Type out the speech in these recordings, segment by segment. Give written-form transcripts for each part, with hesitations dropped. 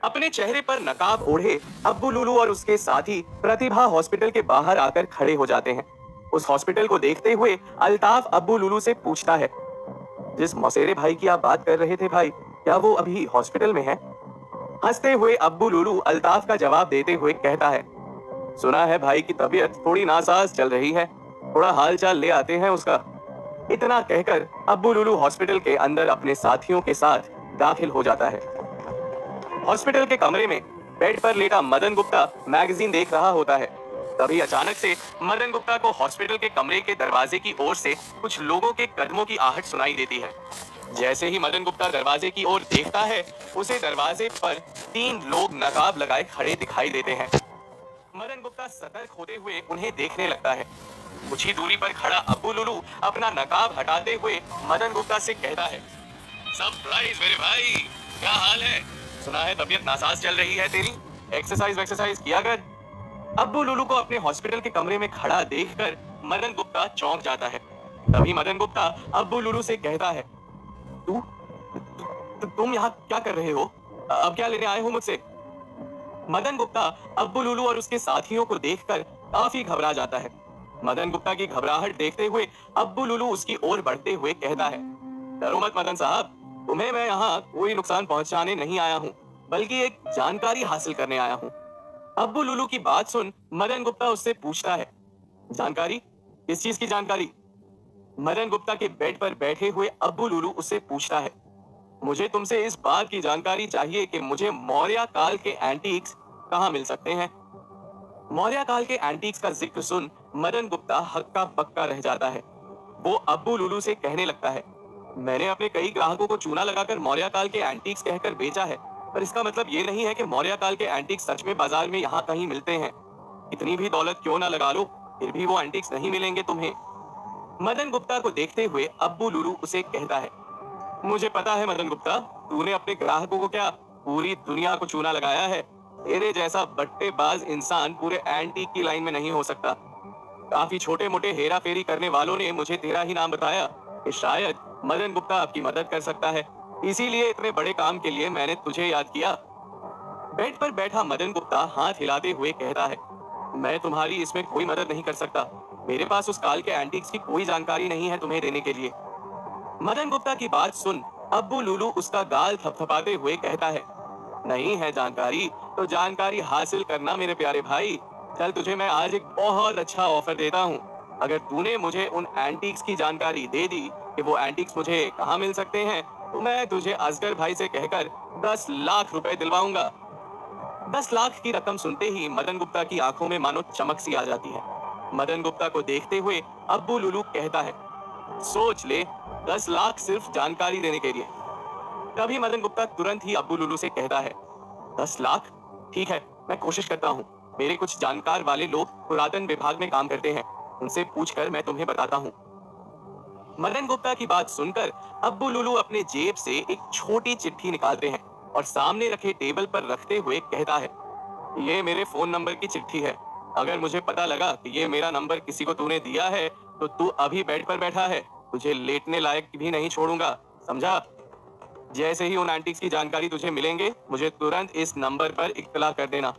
अपने चेहरे पर नकाब ओढ़े अब्बू लुलू और उसके साथी प्रतिभा हॉस्पिटल के बाहर आकर खड़े हो जाते हैं। उस हॉस्पिटल को देखते हुए अल्ताफ अब्बू लुलू से पूछता है, जिस मौसेरे भाई की आप बात कर रहे थे भाई, क्या वो अभी हॉस्पिटल में है? हंसते हुए अब्बू लुलू अल्ताफ का जवाब देते हुए कहता है, सुना है भाई की तबीयत थोड़ी नासाज चल रही है, थोड़ा हाल चाल ले आते हैं उसका। इतना कहकर अब्बू लुलू हॉस्पिटल के अंदर अपने साथियों के साथ दाखिल हो जाता है। हॉस्पिटल के कमरे में बेड पर लेटा मदन गुप्ता मैगजीन देख रहा होता है। तभी अचानक से मदन गुप्ता को हॉस्पिटल के कमरे के दरवाजे की ओर से कुछ लोगों के कदमों की आहट सुनाई देती है। जैसे ही मदन गुप्ता दरवाजे की ओर देखता है, उसे दरवाजे पर 3 लोग नकाब लगाए खड़े दिखाई देते हैं। मदन गुप्ता सतर्क होते हुए उन्हें देखने लगता है। कुछ ही दूरी पर खड़ा अब्बू लुलू अपना नकाब हटाते हुए मदन गुप्ता से कहता है, सरप्राइज मेरे भाई, क्या हाल है? सुना है तबीयत नासाज चल रही है तेरी, एक्सरसाइज किया कर। अब्बू लुलू को अपने हॉस्पिटल के कमरे में खड़ा देखकर मदन गुप्ता चौंक जाता है। तभी मदन गुप्ता अब्बू लुलू से कहता है, तू तुम यहाँ क्या कर रहे हो? अब क्या लेने आए हो मुझसे? मदन गुप्ता अब्बू लुलू और उसके साथियों को देखकर काफी घबरा जाता है। मदन गुप्ता की घबराहट देखते हुए अब्बू लुलू उसकी ओर बढ़ते हुए कहता है, डरो मत मदन साहब, तुम्हें मैं यहाँ कोई नुकसान पहुँचाने नहीं आया हूँ, बल्कि एक जानकारी हासिल करने आया हूँ। अब्बू लुलू की बात सुन मदन गुप्ता उससे पूछता है, जानकारी? किस चीज की जानकारी? मदन गुप्ता के बेड पर बैठे हुए अब्बू लुलू उससे पूछता है, मुझे तुमसे इस बात की जानकारी चाहिए कि मुझे मौर्य काल के एंटीक्स कहाँ मिल सकते हैं। मौर्य काल के एंटीक्स का जिक्र सुन मदन गुप्ता हक्का बक्का रह जाता है। वो अब्बू लुलू से कहने लगता है, मैंने अपने कई ग्राहकों को चूना लगाकर मौर्य काल के एंटीक्स कहकर बेचा है, पर इसका मतलब ये नहीं है कि मौर्य काल के एंटीक्स सच में बाजार में यहाँ कहीं मिलते हैं। इतनी भी दौलत क्यों ना लगा लो, फिर भी वो एंटीक्स नहीं मिलेंगे तुम्हें। मदन गुप्ता को देखते हुए अब्बू लुलू उसे कहता है, मुझे पता है मदन गुप्ता, तूने अपने ग्राहकों को क्या पूरी दुनिया को चूना लगाया है। तेरे जैसा बट्टेबाज इंसान पूरे एंटीक की लाइन में नहीं हो सकता। काफी छोटे मोटे हेरा फेरी करने वालों ने मुझे तेरा ही नाम बताया कि शायद मदन गुप्ता आपकी मदद कर सकता है, इसीलिए इतने बड़े काम के लिए मैंने तुझे याद किया। बेड पर बैठा मदन गुप्ता हाथ हिलाते हुए कहता है, मैं तुम्हारी इसमें कोई मदद नहीं कर सकता। मेरे पास उस काल के एंटीक्स की कोई जानकारी नहीं है तुम्हें देने के लिए। मदन गुप्ता की बात सुन अब्बू लुलू उसका गाल थपथपाते हुए कहता है, नहीं है जानकारी तो जानकारी हासिल करना मेरे प्यारे भाई। चल तुझे मैं आज एक बहुत अच्छा ऑफर देता हूँ। अगर तूने मुझे उन एंटीक्स की जानकारी दे दी कि वो एंटीक्स मुझे कहाँ मिल सकते हैं, तो मैं तुझे असगर भाई से कहकर 10 लाख रुपए दिलवाऊंगा। 10 लाख की रकम सुनते ही मदन गुप्ता की आंखों में मानो चमक सी आ जाती है। मदन गुप्ता को देखते हुए अब्बू लुलू कहता है, सोच ले, 10 लाख सिर्फ जानकारी देने के लिए। तभी मदन गुप्ता तुरंत ही अब्बू लुलू से कहता है, 10 लाख? ठीक है, मैं कोशिश करता हूँ। मेरे कुछ जानकार वाले लोग पुरातन विभाग में काम करते हैं, उनसे पूछकर मैं तुम्हें बताता हूँ। मदन गुप्ता की बात सुनकर अब्बू लुलू अपने जेब से एक छोटी चिट्ठी निकालते हैं और सामने रखे टेबल पर रखते हुए कहता है, ये मेरे फोन नंबर की चिट्ठी है। अगर मुझे पता लगा कि ये मेरा नंबर किसी को तूने दिया है, तो तू अभी बेड पर बैठा है, तुझे लेटने लायक भी नहीं छोड़ूंगा, समझा? जैसे ही उन एंटीक्स की जानकारी तुझे मिलेंगे, मुझे तुरंत इस नंबर पर इत्तला कर देना।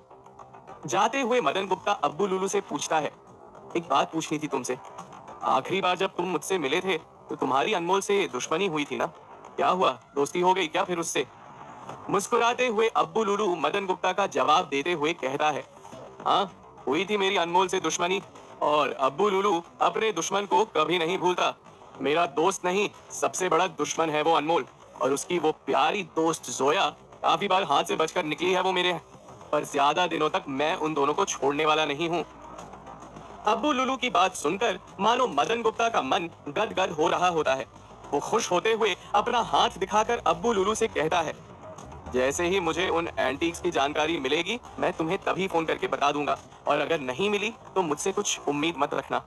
जाते हुए मदन गुप्ता अब्बू लुलू से पूछता है, एक बात पूछनी थी तुमसे। आखिरी बार जब तुम मुझसे मिले थे तो तुम्हारी अनमोल से दुश्मनी हुई थी ना? क्या हुआ, दोस्ती हो गई क्या फिर उससे? मुस्कुराते हुए अब्बू लुलू मदन गुप्ता का जवाब देते हुए कहता है, हाँ, हुई थी मेरी अनमोल से दुश्मनी, और अब्बू लुलू अपने दुश्मन को कभी नहीं भूलता। मेरा दोस्त नहीं, सबसे बड़ा दुश्मन है वो अनमोल, और उसकी वो प्यारी दोस्त जोया काफी बार हाथ से बचकर निकली है वो मेरे, पर ज्यादा दिनों तक मैं उन दोनों को छोड़ने वाला नहीं हूँ। अब्बू लुलू की बात सुनकर मानो मदन गुप्ता का मन गदगद हो रहा होता है। वो खुश होते हुए अपना हाथ दिखाकर अब्बू लुलू से कहता है, जैसे ही मुझे उन एंटीक्स की जानकारी मिलेगी, मैं तुम्हें तभी फोन करके बता दूंगा, और अगर नहीं मिली तो मुझसे कुछ उम्मीद मत रखना।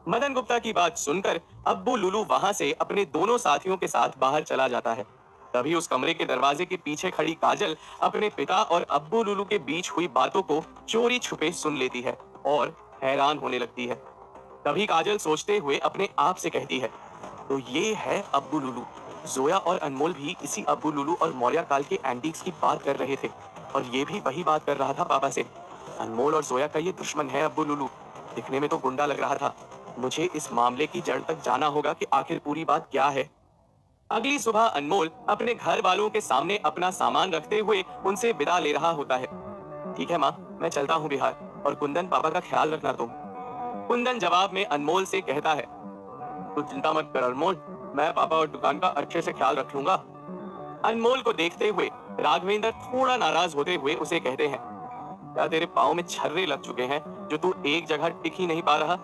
मदन गुप्ता की बात सुनकर अब्बू लुलू वहां से अपने दोनों साथियों के साथ बाहर चला जाता है। तभी उस कमरे के दरवाजे के पीछे खड़ी काजल अपने पिता और अब्बू लुलू के बीच हुई बातों को चोरी छुपे सुन लेती है और हैरान होने लगती है। तभी काजल सोचते हुए अपने आप से कहती है, तो ये है अब्बू लुलू। जोया और अनमोल भी इसी अब्बू लुलू और मौर्य काल के एंटीक्स की बात कर रहे थे, और ये भी वही बात कर रहा था पापा से। अनमोल और जोया का ये दुश्मन है अब्बू लुलू। दिखने में तो गुंडा लग रहा था। मुझे इस मामले की जड़ तक जाना होगा कि आखिर पूरी बात क्या है। अगली सुबह अनमोल अपने घर वालों के सामने अपना सामान रखते हुए उनसे विदा ले रहा होता है। ठीक है माँ, मैं चलता हूँ बिहार, और कुंदन पापा का ख्याल रखना तुम। कुंदन जवाब में अनमोल से कहता है, तू चिंता मत कर अनमोल, मैं पापा और दुकान का अच्छे से ख्याल रख लूंगा। अनमोल को देखते हुए राघवेंद्र थोड़ा नाराज होते हुए उसे कहते हैं, क्या तेरे पाँव में छर्रे लग चुके हैं जो तू एक जगह टिक ही नहीं पा रहा?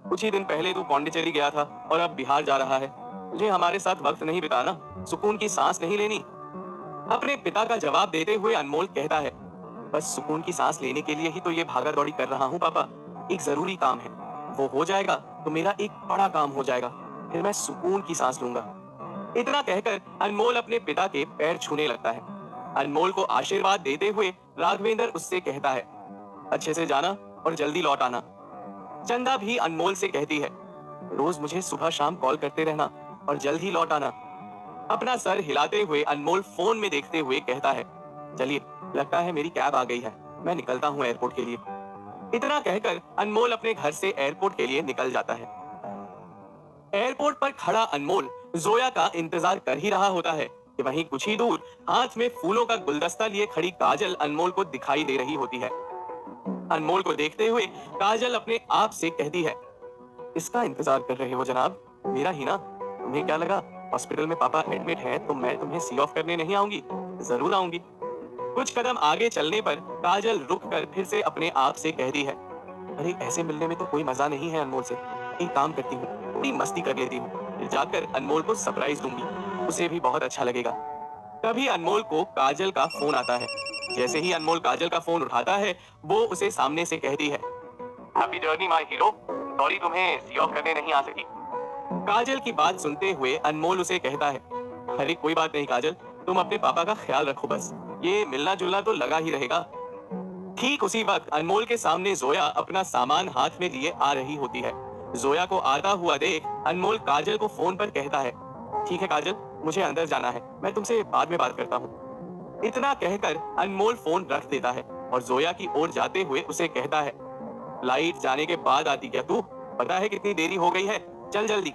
कुछ ही दिन पहले तू पौंडीचेरी गया था और अब बिहार जा रहा है। तुझे हमारे साथ वक्त नहीं बिताना, सुकून की सांस नहीं लेनी? अपने पिता का जवाब देते हुए अनमोल कहता है, बस सुकून की सांस लेने के लिए ही तो ये भागा दौड़ी कर रहा हूँ पापा। एक जरूरी काम है, वो हो जाएगा तो मेरा एक बड़ा काम हो जाएगा, फिर मैं सुकून की सांस लूंगा। इतना कहकर अनमोल अपने पिता के पैर छूने लगता है। अनमोल को आशीर्वाद देते हुए राघवेंद्र उससे कहता है, अच्छे से जाना और जल्दी लौट आना। चंदा भी अनमोल से कहती है, रोज मुझे सुबह शाम कॉल करते रहना और जल्द ही लौट आना। अपना सर हिलाते हुए अनमोल फोन में देखते हुए कहता है, चलिए लगता है मेरी कैब आ गई है, मैं निकलता हूँ एयरपोर्ट के लिए। इतना कहकर अनमोल अपने घर से एयरपोर्ट के लिए निकल जाता है। एयरपोर्ट पर खड़ा अनमोल जोया का इंतजार कर ही रहा होता है कि वहीं कुछ ही दूर हाथ में फूलों का गुलदस्ता लिए खड़ी काजल अनमोल को दिखाई दे रही होती है। अनमोल को देखते हुए काजल अपने आप से कहती है, इसका इंतजार कर रहे हो जनाब, मेरा ही ना? तुम्हें क्या लगा हॉस्पिटल में पापा एडमिट हैं तो मैं तुम्हें सी ऑफ करने नहीं आऊंगी? जरूर आऊंगी। कुछ कदम आगे चलने पर काजल रुककर फिर से अपने आप से कहती है, अरे ऐसे मिलने में तो कोई मजा नहीं है अनमोल से। एक काम करती हूँ, थोड़ी मस्ती कर लेती हूँ, फिर जाकर अनमोल को सरप्राइज दूंगी, उसे भी बहुत अच्छा लगेगा। तभी अनमोल को काजल का फोन आता है। जैसे ही अनमोल काजल का फोन उठाता है, वो उसे सामने से कहती है, happy journey my hero, sorry तुम्हें सी ऑफ करने नहीं आ सकी। काजल की बात सुनते हुए अनमोल उसे कहता है, अरे कोई बात नहीं काजल, तुम अपने पापा का ख्याल रखो, बस ये मिलना जुलना तो लगा ही रहेगा। ठीक उसी वक्त अनमोल के सामने जोया अपना सामान हाथ में लिए आ रही होती है। जोया को आता हुआ देख अनमोल काजल को फोन पर कहता है, ठीक है काजल, मुझे अंदर जाना है, मैं तुमसे बाद में बात करता हूँ। इतना कहकर अनमोल फोन रख देता है और जोया की ओर जाते हुए उसे कहता है, लाइट जाने के बाद आती क्या तू? पता है कितनी देरी हो गई है, चल जल्दी।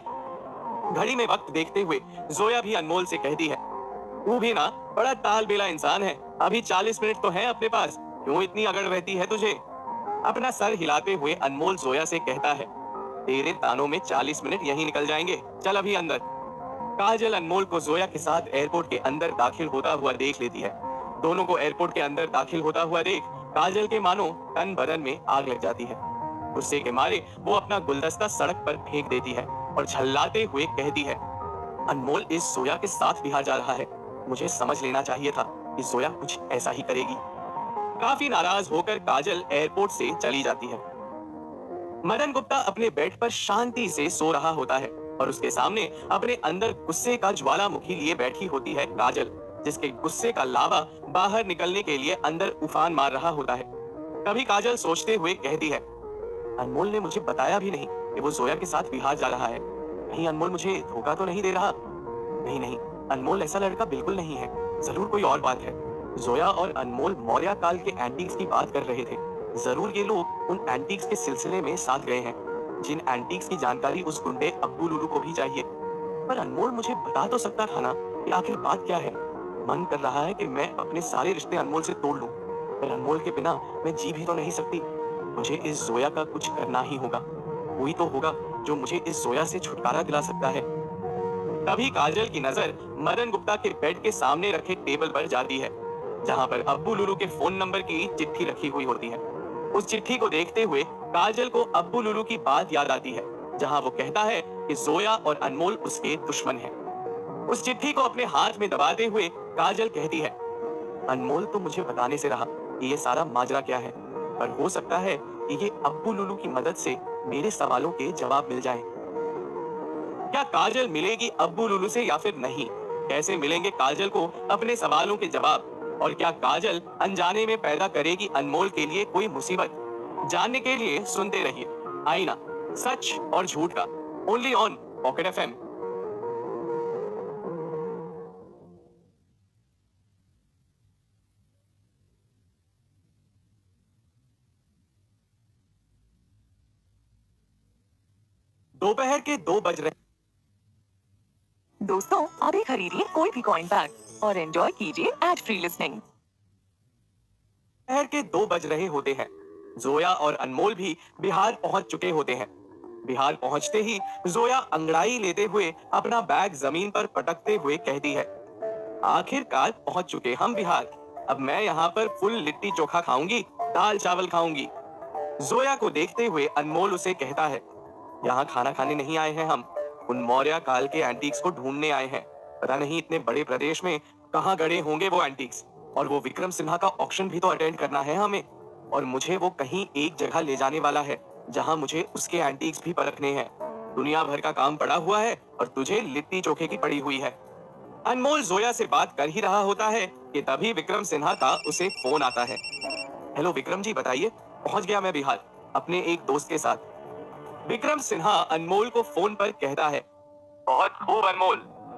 घड़ी में वक्त देखते हुए जोया भी अनमोल से कहती है, तू भी ना बड़ा ताल बेला इंसान है, अभी 40 मिनट तो है अपने पास, क्यों इतनी अकड़ रहती है तुझे? अपना सर हिलाते हुए अनमोल जोया से कहता है, तेरे तानों में 40 मिनट यहीं निकल जाएंगे, चल अभी अंदर। काजल अनमोल को जोया के साथ एयरपोर्ट के अंदर दाखिल होता हुआ देख लेती है। दोनों को एयरपोर्ट के अंदर दाखिल होता हुआ देख काजल के मानो तन बदन में आग लग जाती है। गुस्से के मारे वो अपना गुलदस्ता सड़क पर फेंक देती है और झल्लाते हुए कहती है, अनमोल इस जोया के साथ बिहार जा रहा है, मुझे समझ लेना चाहिए था कि जोया कुछ ऐसा ही करेगी। काफी नाराज होकर काजल एयरपोर्ट से चली जाती है। मदन गुप्ता अपने बेड पर शांति से सो रहा होता है और उसके सामने अपने अंदर गुस्से का ज्वालामुखी लिए बैठी होती है काजल, जिसके गुस्से का लावा बाहर निकलने के लिए अंदर उफान मार रहा होता है। तभी काजल सोचते हुए कहती है, अनमोल ने मुझे बताया भी नहीं कि वो जोया के साथ बिहार जा रहा है, कहीं अनमोल मुझे धोखा तो नहीं दे रहा? नहीं नहीं, अनमोल ऐसा लड़का बिल्कुल नहीं है, जरूर कोई और बात है। जोया और अनमोल मौर्य काल के एंटीक्स की बात कर रहे थे, जरूर ये लोग उन एंटीक्स के सिलसिले में साथ गए हैं, जिन एंटीक्स की जानकारी उस गुंडे अब्बू लुलू को भी चाहिए। पर अनमोल मुझे बता तो सकता था ना कि आखिर बात क्या है। मन कर रहा है कि मैं अपने सारे रिश्ते अनमोल से तोड़ लूं, पर अनमोल के बिना मैं जी भी तो नहीं सकती। मुझे इस जोया का कुछ करना ही होगा, कोई तो होगा जो मुझे इस जोया से छुटकारा दिला सकता है। तभी काजल की नजर मदन गुप्ता के बेड के सामने रखे टेबल पर जाती है, जहां पर अब्बू लुलू के फोन नंबर की चिट्ठी रखी हुई होती है। उस चिट्ठी को देखते हुए काजल को अब्बू लुलू की बात याद आती है, जहां वो कहता है कि जोया और अनमोल उसके दुश्मन हैं। उस चिट्ठी को अपने हाथ में दबाते हुए काजल कहती है, अनमोल तो मुझे बताने से रहा कि ये सारा माजरा क्या है, पर हो सकता है कि ये अब्बू लुलू की मदद से मेरे सवालों के जवाब मिल जाएं। क्या काजल मिलेगी अब्बू लुलू से या फिर नहीं? कैसे मिलेंगे काजल को अपने सवालों के जवाब? और क्या काजल अनजाने में पैदा करेगी अनमोल के लिए कोई मुसीबत? जानने के लिए सुनते रहिए आईना, सच और झूठ का, ओनली ऑन पॉकेट एफएम। दोपहर के 2 बज रहे। दोस्तों, अभी खरीदिए कोई भी कॉइन पैक और एंजॉय कीजिए एड फ्री लिसनिंग। दोपहर के 2 बज रहे होते हैं। जोया और अनमोल भी बिहार पहुंच चुके होते हैं। बिहार पहुंचते ही जोया अंगड़ाई लेते हुए अपना बैग जमीन पर पटकते हुए कहती है, आखिरकार पहुंच चुके हम बिहार। अब मैं यहाँ पर फुल लिट्टी चोखा खाऊंगी, दाल चावल खाऊंगी। जोया को देखते हुए अनमोल उसे कहता है, यहाँ खाना खाने नहीं आए हैं हम, उन मौर्य काल के एंटीक्स को ढूंढने आए हैं। पता नहीं इतने बड़े प्रदेश में कहाँ गड़े होंगे वो एंटीक्स। और वो विक्रम सिन्हा का ऑक्शन भी तो अटेंड करना है हमें। और मुझे वो कहीं एक जगह ले जाने वाला है जहाँ मुझे उसके एंटीक्स भी परखने हैं। दुनिया भर का काम पड़ा हुआ है और तुझे लिट्टी चोखे की पड़ी हुई है। अनमोल जोया से बात कर ही रहा होता है कि तभी विक्रम सिन्हा का उसे फोन आता है। हेलो विक्रम जी, बताइए। पहुंच गया मैं बिहार अपने एक दोस्त के साथ। विक्रम सिन्हा अनमोल को फोन पर कहता है, बहुत खूब अनमोल,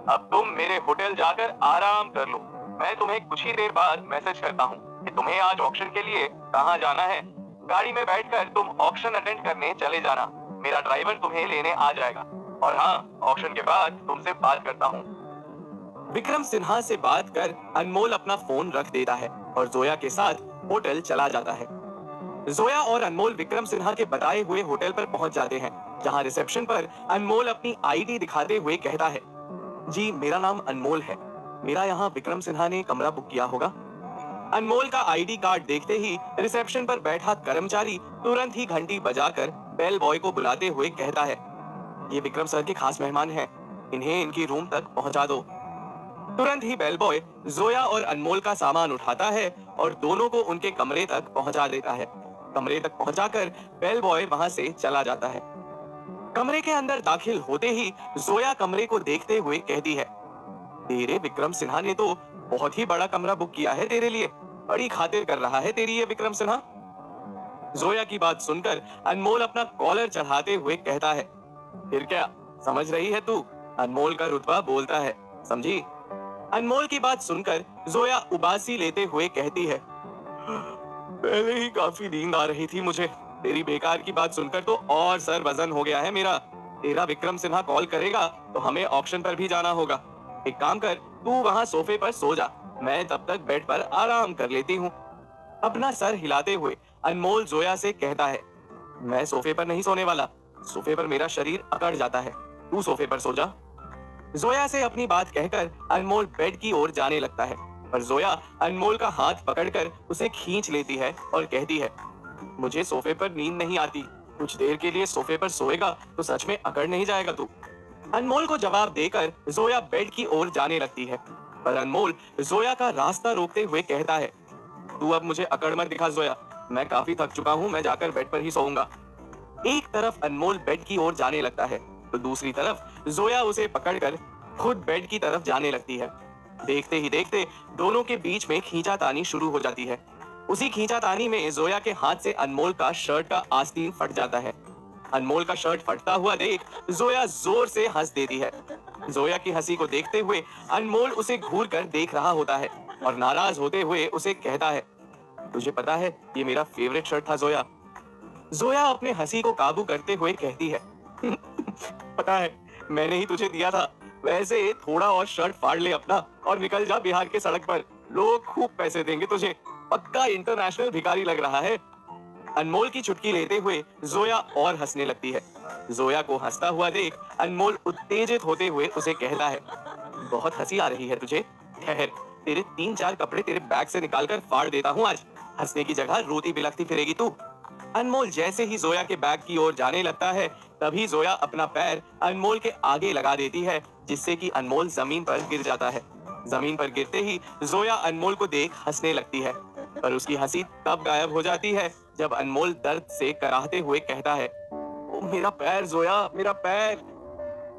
अब तुम मेरे होटल जाकर आराम कर लो। मैं तुम्हें कुछ ही देर बाद मैसेज करता हूँ कि तुम्हें आज ऑक्शन के लिए कहाँ जाना है। गाड़ी में बैठकर तुम ऑक्शन अटेंड करने चले जाना। मेरा ड्राइवर तुम्हें लेने आ जाएगा। और हाँ, ऑक्शन के बाद तुमसे बात करता हूँ। विक्रम सिन्हा से बात कर अनमोल अपना फोन रख देता है और जोया के साथ होटल चला जाता है। जोया और अनमोल विक्रम सिन्हा के बताए हुए होटल पर पहुंच जाते हैं, जहां रिसेप्शन पर अनमोल अपनी आईडी दिखाते हुए कहता है, जी मेरा नाम अनमोल है, मेरा यहाँ विक्रम सिन्हा ने कमरा बुक किया होगा। अनमोल का आईडी कार्ड देखते ही रिसेप्शन पर बैठा कर्मचारी तुरंत ही घंटी बजाकर बेल बॉय को बुलाते हुए कहता है, ये विक्रम सर के खास मेहमान हैं, इन्हें इनकी रूम तक पहुंचा दो। तुरंत ही बेल बॉय जोया और अनमोल का सामान उठाता है और दोनों को उनके कमरे तक पहुंचा देता है। कमरे तक पहुंचाकर बेल बॉय वहां से चला जाता है। कमरे के अंदर दाखिल होते ही जोया कमरे को देखते हुए कहती है, तेरे विक्रम सिन्हा ने तो बहुत ही बड़ा कमरा बुक किया है तेरे लिए, बड़ी खातिर कर रहा है तेरी ये विक्रम सिन्हा। जोया की बात सुनकर अनमोल अपना कॉलर चढ़ाते हुए कहता है, फिर क्या समझ रही है तू, अनमोल का रुतबा बोलता है, समझी। अनमोल की बात सुनकर जोया उबासी लेते हुए कहती है, पहले ही काफी नींद आ रही थी मुझे, तेरी बेकार की बात सुनकर तो और सर वजन हो गया है मेरा। तेरा विक्रम सिन्हा कॉल करेगा तो हमें ऑक्शन पर भी जाना होगा। एक काम कर, तू वहाँ सोफे पर सो जा, मैं तब तक बेड पर आराम कर लेती हूँ। अपना सर हिलाते हुए अनमोल जोया से कहता है, मैं सोफे पर नहीं सोने वाला, सोफे पर मेरा शरीर अकड़ जाता है, तू सोफे पर सो जा। जोया से अपनी बात कहकर अनमोल बेड की ओर जाने लगता है, पर जोया अनमोल का हाथ पकड़कर उसे खींच लेती है और कहती है, मुझे सोफे पर नींद नहीं आती, कुछ देर के लिए सोफे पर सोएगा तो सच में अकड़ नहीं जाएगा तू। अनमोल को जवाब देकर जोया बेड की ओर जाने लगती है, पर अनमोल जोया का रास्ता रोकते हुए कहता है, तू अब मुझे अकड़ मत दिखा जोया, मैं काफी थक चुका हूँ, मैं जाकर बेड पर ही सोऊंगा। एक तरफ अनमोल बेड की ओर जाने लगता है तो दूसरी तरफ जोया उसे पकड़कर खुद बेड की तरफ जाने लगती है। देखते ही देखते दोनों के बीच में खींचातानी शुरू हो जाती है। उसी खींचातानी में जोया के हाथ से अनमोल का शर्ट का आस्तीन फट जाता है। अनमोल का शर्ट फटता हुआ देख जोया जोर से हंस देती है। जोया की हंसी को देखते हुए अनमोल उसे घूर कर देख रहा होता है और नाराज होते हुए उसे कहता है, तुझे पता है ये मेरा फेवरेट शर्ट था जोया। जोया अपने हंसी को काबू करते हुए कहती है, पता है मैंने ही तुझे दिया था, वैसे थोड़ा और शर्ट फाड़ ले अपना और निकल जा बिहार के सड़क पर, लोग खूब पैसे देंगे तुझे, पक्का इंटरनेशनल भिखारी लग रहा है। अनमोल की चुटकी लेते हुए जोया और हंसने लगती है। जोया को हंसता हुआ देख अनमोल उत्तेजित होते हुए उसे कहता है, बहुत हंसी आ रही है तुझे, ठहर, तेरे 3-4 कपड़े तेरे बैग से निकालकर फाड़ देता हूँ आज, हंसने की जगह रोती बिलखती फिरेगी तू। अनमोल जैसे ही जोया के बैग की ओर जाने लगता है तभी जोया अपना पैर अनमोल के आगे लगा देती है, जिससे कि अनमोल जमीन पर गिर जाता है। जमीन पर गिरते ही जोया अनमोल को देख हंसने लगती है, पर उसकी हंसी तब गायब हो जाती है जब अनमोल दर्द से कराहते हुए कहता है, ओ मेरा पैर जोया, मेरा पैर।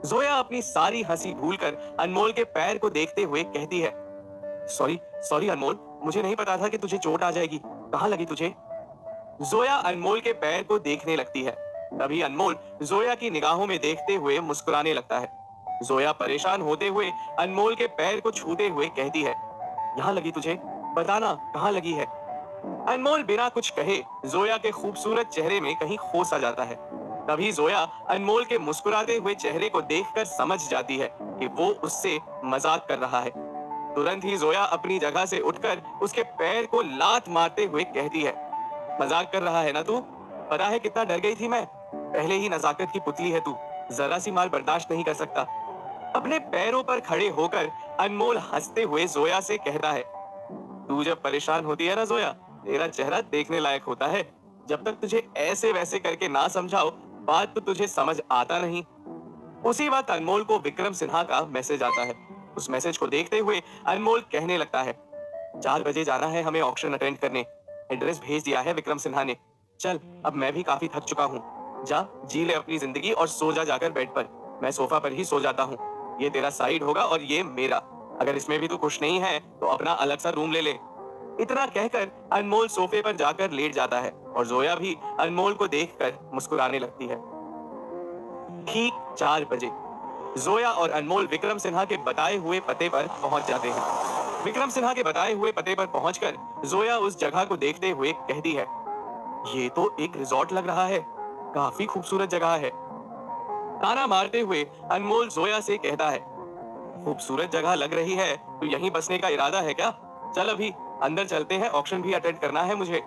जोया अपनी सारी हंसी भूलकर अनमोल के पैर को देखते हुए कहती है, सॉरी सॉरी अनमोल, मुझे नहीं पता था कि तुझे चोट आ जाएगी, कहाँ लगी तुझे। जोया अनमोल के पैर को देखने लगती है। तभी अनमोल जोया की निगाहों में देखते हुए मुस्कुराने लगता है। जोया परेशान होते हुए अनमोल के पैर को छूते हुए कहती है, यहाँ लगी तुझे, बताना कहाँ लगी है। अनमोल बिना कुछ कहे जोया के खूबसूरत चेहरे में कहीं खो सा जाता है। तभी जोया अनमोल के मुस्कुराते हुए चेहरे को देखकर समझ जाती है कि वो उससे मजाक कर रहा है। तुरंत ही जोया अपनी जगह से उठकर उसके पैर को लात मारते हुए कहती है, मजाक कर रहा है ना तू? पता है कितना डर गई थी मैं? पहले ही नजाकत की पुतली है तू, जरा सी मार बर्दाश्त नहीं कर सकता। अपने पैरों पर खड़े होकर अनमोल हंसते हुए जोया से कहता है, तू जब परेशान होती है ना जोया, तेरा चेहरा देखने लायक होता है। जब तक तुझे ऐसे वैसे करके ना समझाओ, बात तो तुझे समझ आता नहीं। उसी वक्त अनमोल को विक्रम सिन्हा का मैसेज आता है। उस मैसेज को देखते हुए अनमोल कहने लगता है, 4 बजे जाना है हमें ऑक्शन अटेंड करने। एड्रेस भेज दिया है विक्रम सिन्हा ने। चल, अब मैं भी काफी थक चुका हूँ। जा, जी ले अपनी जिंदगी और सो जा जाकर बेड पर। मैं सोफा पर ही सो जाता हूँ। ये तेरा साइड होगा और ये मेरा। अगर इसमें भी तू खुश नहीं है तो अपना अलग सा रूम ले ले। इतना कहकर अनमोल सोफे पर जाकर लेट जाता है और जोया भी अनमोल को देखकर मुस्कुराने लगती है। ठीक 4 बजे जोया और अनमोल विक्रम सिन्हा के बताए हुए पते पर पहुंच जाते हैं। विक्रम सिन्हा के बताए हुए पते पर पहुंचकर जोया उस जगह को देखते हुए कहती है, ये तो एक रिजॉर्ट लग रहा है, काफी खूबसूरत जगह है। ताना मारते हुए अनमोल जोया से कहता है, खूबसूरत जगह लग रही है तो यहीं बसने का इरादा है क्या? चल अभी अंदर चलते हैं, ऑक्शन भी अटेंड करना है मुझे।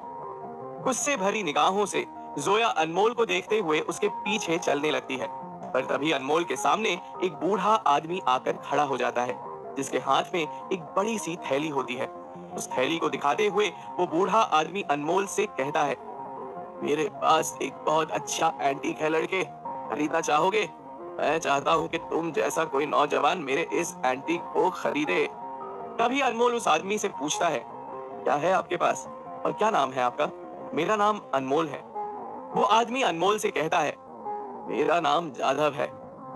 गुस्से भरी निगाहों से जोया अनमोल को देखते हुए उसके पीछे चलने लगती है, पर तभी अनमोल के सामने एक बूढ़ा आदमी आकर खड़ा हो जाता है, जिसके हाथ में एक बड़ी सी थैली होती है। उस थैली को दिखाते हुए वो बूढ़ा आदमी अनमोल से कहता है, मेरे पास एक बहुत अच्छा एंटीक है लड़के, खरीदना चाहोगे? मैं चाहता हूँ कि तुम जैसा कोई नौजवान मेरे इस एंटीक को खरीदे। तभी अनमोल उस आदमी से पूछता है, क्या है आपके पास और क्या नाम है आपका? मेरा नाम अनमोल है। वो आदमी अनमोल से कहता है, मेरा नाम जाधव है,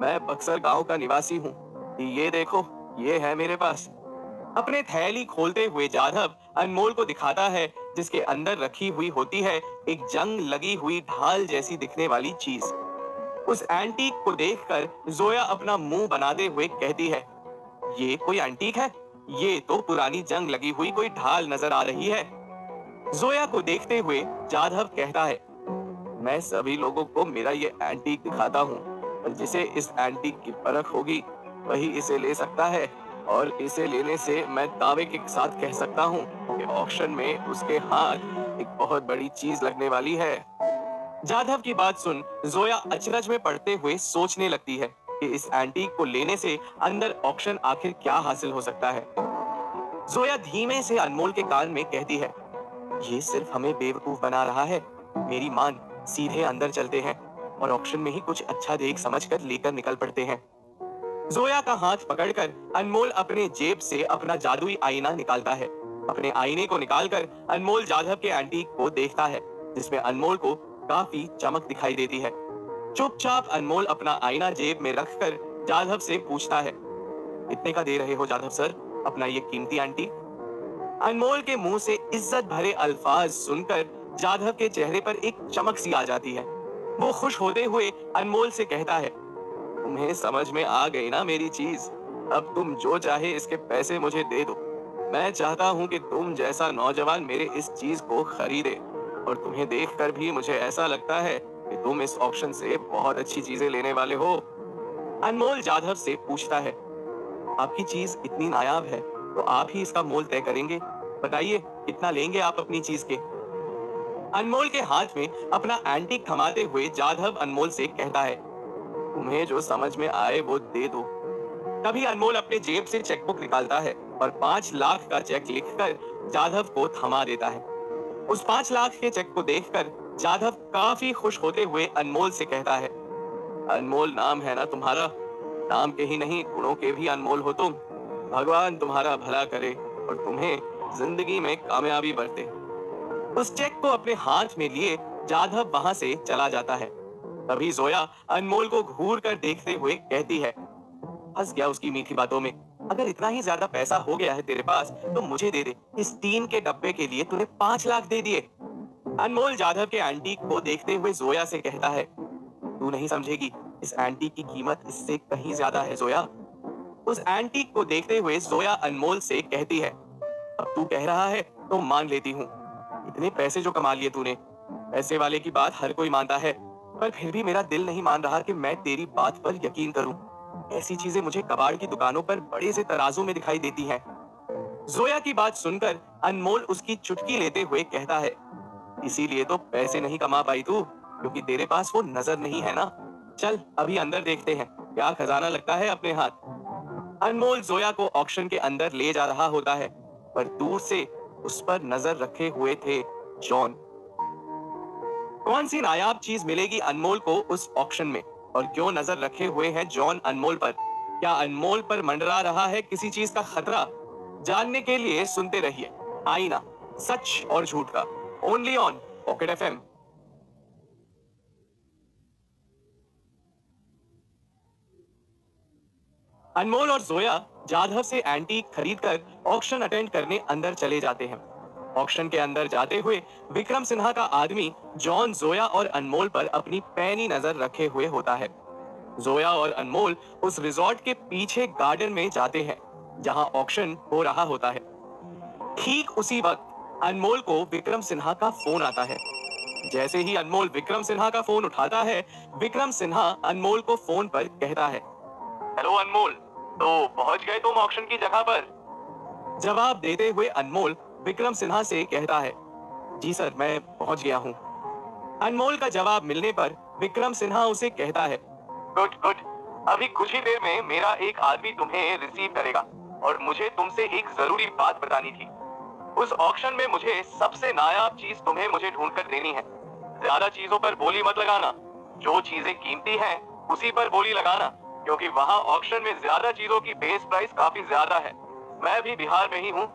मैं बक्सर गांव का निवासी हूँ। ये देखो, ये है मेरे पास। अपने थैली खोलते हुए जाधव अनमोल को दिखाता है, जिसके अंदर रखी हुई होती है एक जंग लगी हुई ढाल जैसी दिखने वाली चीज। उस एंटीक को देखकर जोया अपना मुंह बनाते हुए कहती है, ये कोई एंटीक है? ये तो पुरानी जंग लगी हुई कोई ढाल नजर आ रही है। जोया को देखते हुए जाधव कहता है, मैं सभी लोगों को मेरा ये एंटीक दिखाता हूँ और जिसे इस एंटीक की परख होगी वही इसे ले सकता है, और इसे लेने से मैं दावे के साथ कह सकता हूँ कि ऑक्शन में उसके हाथ एक बहुत बड़ी चीज लगने वाली है। जाधव की बात सुन जोया अचरज में पड़ते हुए सोचने लगती है कि इस एंटीक को लेने से अंदर ऑक्शन आखिर क्या हासिल हो सकता है। जोया धीमे से अनमोल के कान में कहती है, ये सिर्फ हमें बेवकूफ बना रहा है। मेरी मान, सीधे अंदर चलते हैं और ऑक्शन में ही कुछ अच्छा देख समझकर लेकर निकल पड़ते हैं। जोया का हाथ पकड़कर अनमोल अपने जेब से अपना जादुई आईना निकालता है। अपने आईने को निकालकर अनमोल जाधव के एंटीक को देखता है, जिसमें अनमोल को काफी चमक दिखाई देती है। चुपचाप अनमोल अपना आईना जेब में रखकर जाधव से पूछता है, कितने का दे रहे हो जाधव सर अपना ये कीमती एंटीक? अनमोल के मुंह से इज्जत भरे अल्फाज सुनकर जाधव के चेहरे पर एक चमक सी आ जाती है। वो खुश होते हुए अनमोल से कहता है, तुम्हें समझ में आ गई ना मेरी चीज? अब तुम जो चाहे इसके पैसे मुझे दे दो। मैं चाहता हूँ कि तुम जैसा नौजवान मेरे इस चीज को खरीदे, और तुम्हें देखकर भी मुझे ऐसा लगता है कि तुम इस ऑक्शन से बहुत अच्छी चीजें लेने वाले हो। अनमोल जाधव से पूछता है, आपकी चीज इतनी नायाब है तो आप ही इसका मोल तय करेंगे, बताइए कितना लेंगे आप अपनी चीज के? अनमोल के हाथ में अपना एंटीक थमाते हुए जाधव अनमोल से कहता है, तुम्हें जो समझ में आए वो दे दो। तभी अनमोल अपने जेब से चेकबुक निकालता है और 5 लाख का चेक लिखकर जाधव को थमा देता है। उस 5 लाख के चेक को देखकर जाधव काफी खुश होते हुए अनमोल से कहता है, अनमोल नाम है ना तुम्हारा, नाम के ही नहीं गुणों के भी अनमोल हो तुम। भगवान तुम्हारा भला करे और तुम्हें जिंदगी में कामयाबी बरते। उस चेक को अपने हाथ में लिए जाधव वहां से चला जाता है। तभी जोया अनमोल को घूर कर देखते हुए कहती है, फंस गया उसकी मीठी बातों में। अगर इतना ही ज्यादा पैसा हो गया है तेरे पास तो मुझे दे दे। इस टीन के डब्बे के लिए तूने 5 लाख दे दिए। अनमोल जाधव के एंटीक को देखते हुए जोया से कहता है, तू नहीं समझेगी, इस एंटीक की कीमत इससे कहीं ज्यादा है जोया। उस एंटीक को देखते हुए जोया अनमोल से कहती है, अब तू कह रहा है तो मान लेती हूँ। इतने पैसे जो कमा लिए तूने, पैसे वाले की बात हर कोई मानता है, पर फिर भी मेरा दिल नहीं मान रहा कि मैं तेरी बात पर यकीन करूं। ऐसी चीजें मुझे कबाड़ की दुकानों पर बड़े से तराजू में दिखाई देती हैं। जोया की बात सुनकर अनमोल उसकी चुटकी लेते हुए कहता है, इसीलिए तो पैसे नहीं कमा पाई तू, क्योंकि तेरे पास वो नजर नहीं है ना। चल अभी अंदर देखते हैं क्या खजाना लगता है अपने हाथ। अनमोल जोया को ऑक्शन के अंदर ले जा रहा होता है, पर दूर से उस पर नजर रखे हुए थे जॉन। कौन सी नायाब चीज मिलेगी अनमोल को उस ऑक्शन में, और क्यों नजर रखे हुए हैं जॉन अनमोल पर? क्या अनमोल पर मंडरा रहा है किसी चीज का खतरा? जानने के लिए सुनते रहिए आईना, सच और झूठ का, ओनली ऑन पॉकेट एफएम। अनमोल और जोया जाधव से एंटीक खरीदकर ऑक्शन अटेंड करने अंदर चले जाते हैं। ऑक्शन के अंदर जाते हुए विक्रम सिन्हा का आदमी जॉन जोया और अनमोल पर अपनी पैनी नजर रखे हुए होता है। जोया और अनमोल उस रिजॉर्ट के पीछे गार्डन में जाते हैं जहां ऑक्शन हो रहा होता है। ठीक उसी वक्त अनमोल को विक्रम सिन्हा का फोन आता है। जैसे ही अनमोल विक्रम सिन्हा का फोन उठाता है, विक्रम सिन्हा अनमोल को फोन पर कहता है, हेलो अनमोल, तो पहुंच गए तुम ऑक्शन की जगह पर? जवाब देते हुए अनमोल विक्रम सिन्हा से कहता है, जी सर मैं पहुंच गया हूं। अनमोल का जवाब मिलने पर विक्रम सिन्हा उसे कहता है, गुड गुड, अभी कुछ ही देर में मेरा एक आदमी तुम्हें रिसीव करेगा और मुझे तुमसे एक जरूरी बात बतानी थी। उस ऑक्शन में मुझे सबसे नायाब चीज तुम्हें मुझे ढूंढ कर देनी है। ज्यादा चीजों पर बोली मत लगाना, जो चीजें कीमती हैं उसी पर बोली लगाना, क्योंकि वहाँ ऑक्शन में ज्यादा चीजों की बेस प्राइस काफी ज्यादा है। मैं भी बिहार में ही हूँ,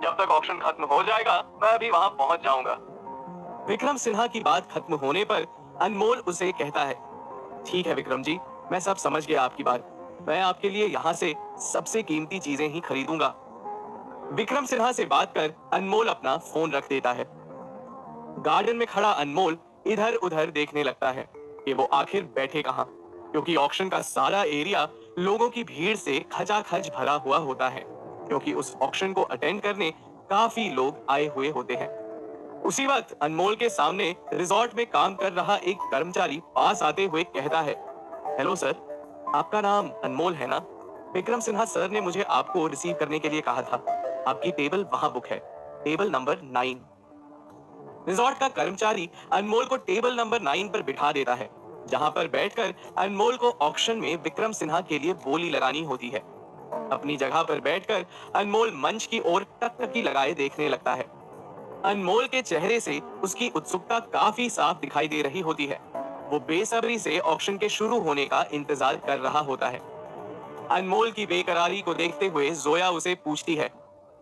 जब तक ऑक्शन खत्म हो जाएगा मैं भी वहाँ पहुँच जाऊंगा। विक्रम सिन्हा की बात खत्म होने पर अनमोल उसे कहता है, ठीक है विक्रम जी, मैं सब समझ गया आपकी बात। मैं आपके लिए यहाँ से सबसे कीमती चीजें ही खरीदूंगा। विक्रम सिन्हा से बात कर अनमोल अपना फोन रख देता है। गार्डन में खड़ा अनमोल इधर उधर देखने लगता है कि वो आखिर बैठे कहाँ, क्योंकि ऑक्शन का सारा एरिया लोगों की भीड़ से खचाखच भरा हुआ होता है, क्योंकि उस ऑक्शन को अटेंड करने काफी लोग आए हुए होते हैं। उसी वक्त अनमोल के सामने रिजॉर्ट में काम कर रहा एक कर्मचारी पास आते हुए कहता है, हेलो सर, आपका नाम अनमोल है ना? विक्रम सिन्हा सर ने मुझे आपको रिसीव करने के लिए कहा था। आपकी टेबल वहां बुक है, टेबल नंबर 9। रिजॉर्ट का कर्मचारी अनमोल को टेबल नंबर 9 पर बिठा देता है, जहां पर बैठकर अनमोल को ऑक्शन में विक्रम सिन्हा के लिए बोली लगानी होती है। अपनी जगह पर बैठकर अनमोल मंच की ओर टकटकी लगाए देखने लगता है। अनमोल के चेहरे से उसकी उत्सुकता काफी साफ दिखाई दे रही होती है। वो बेसब्री से ऑक्शन के शुरू होने का इंतजार कर रहा होता है। अनमोल की बेकरारी को देखते हुए जोया उसे पूछती है,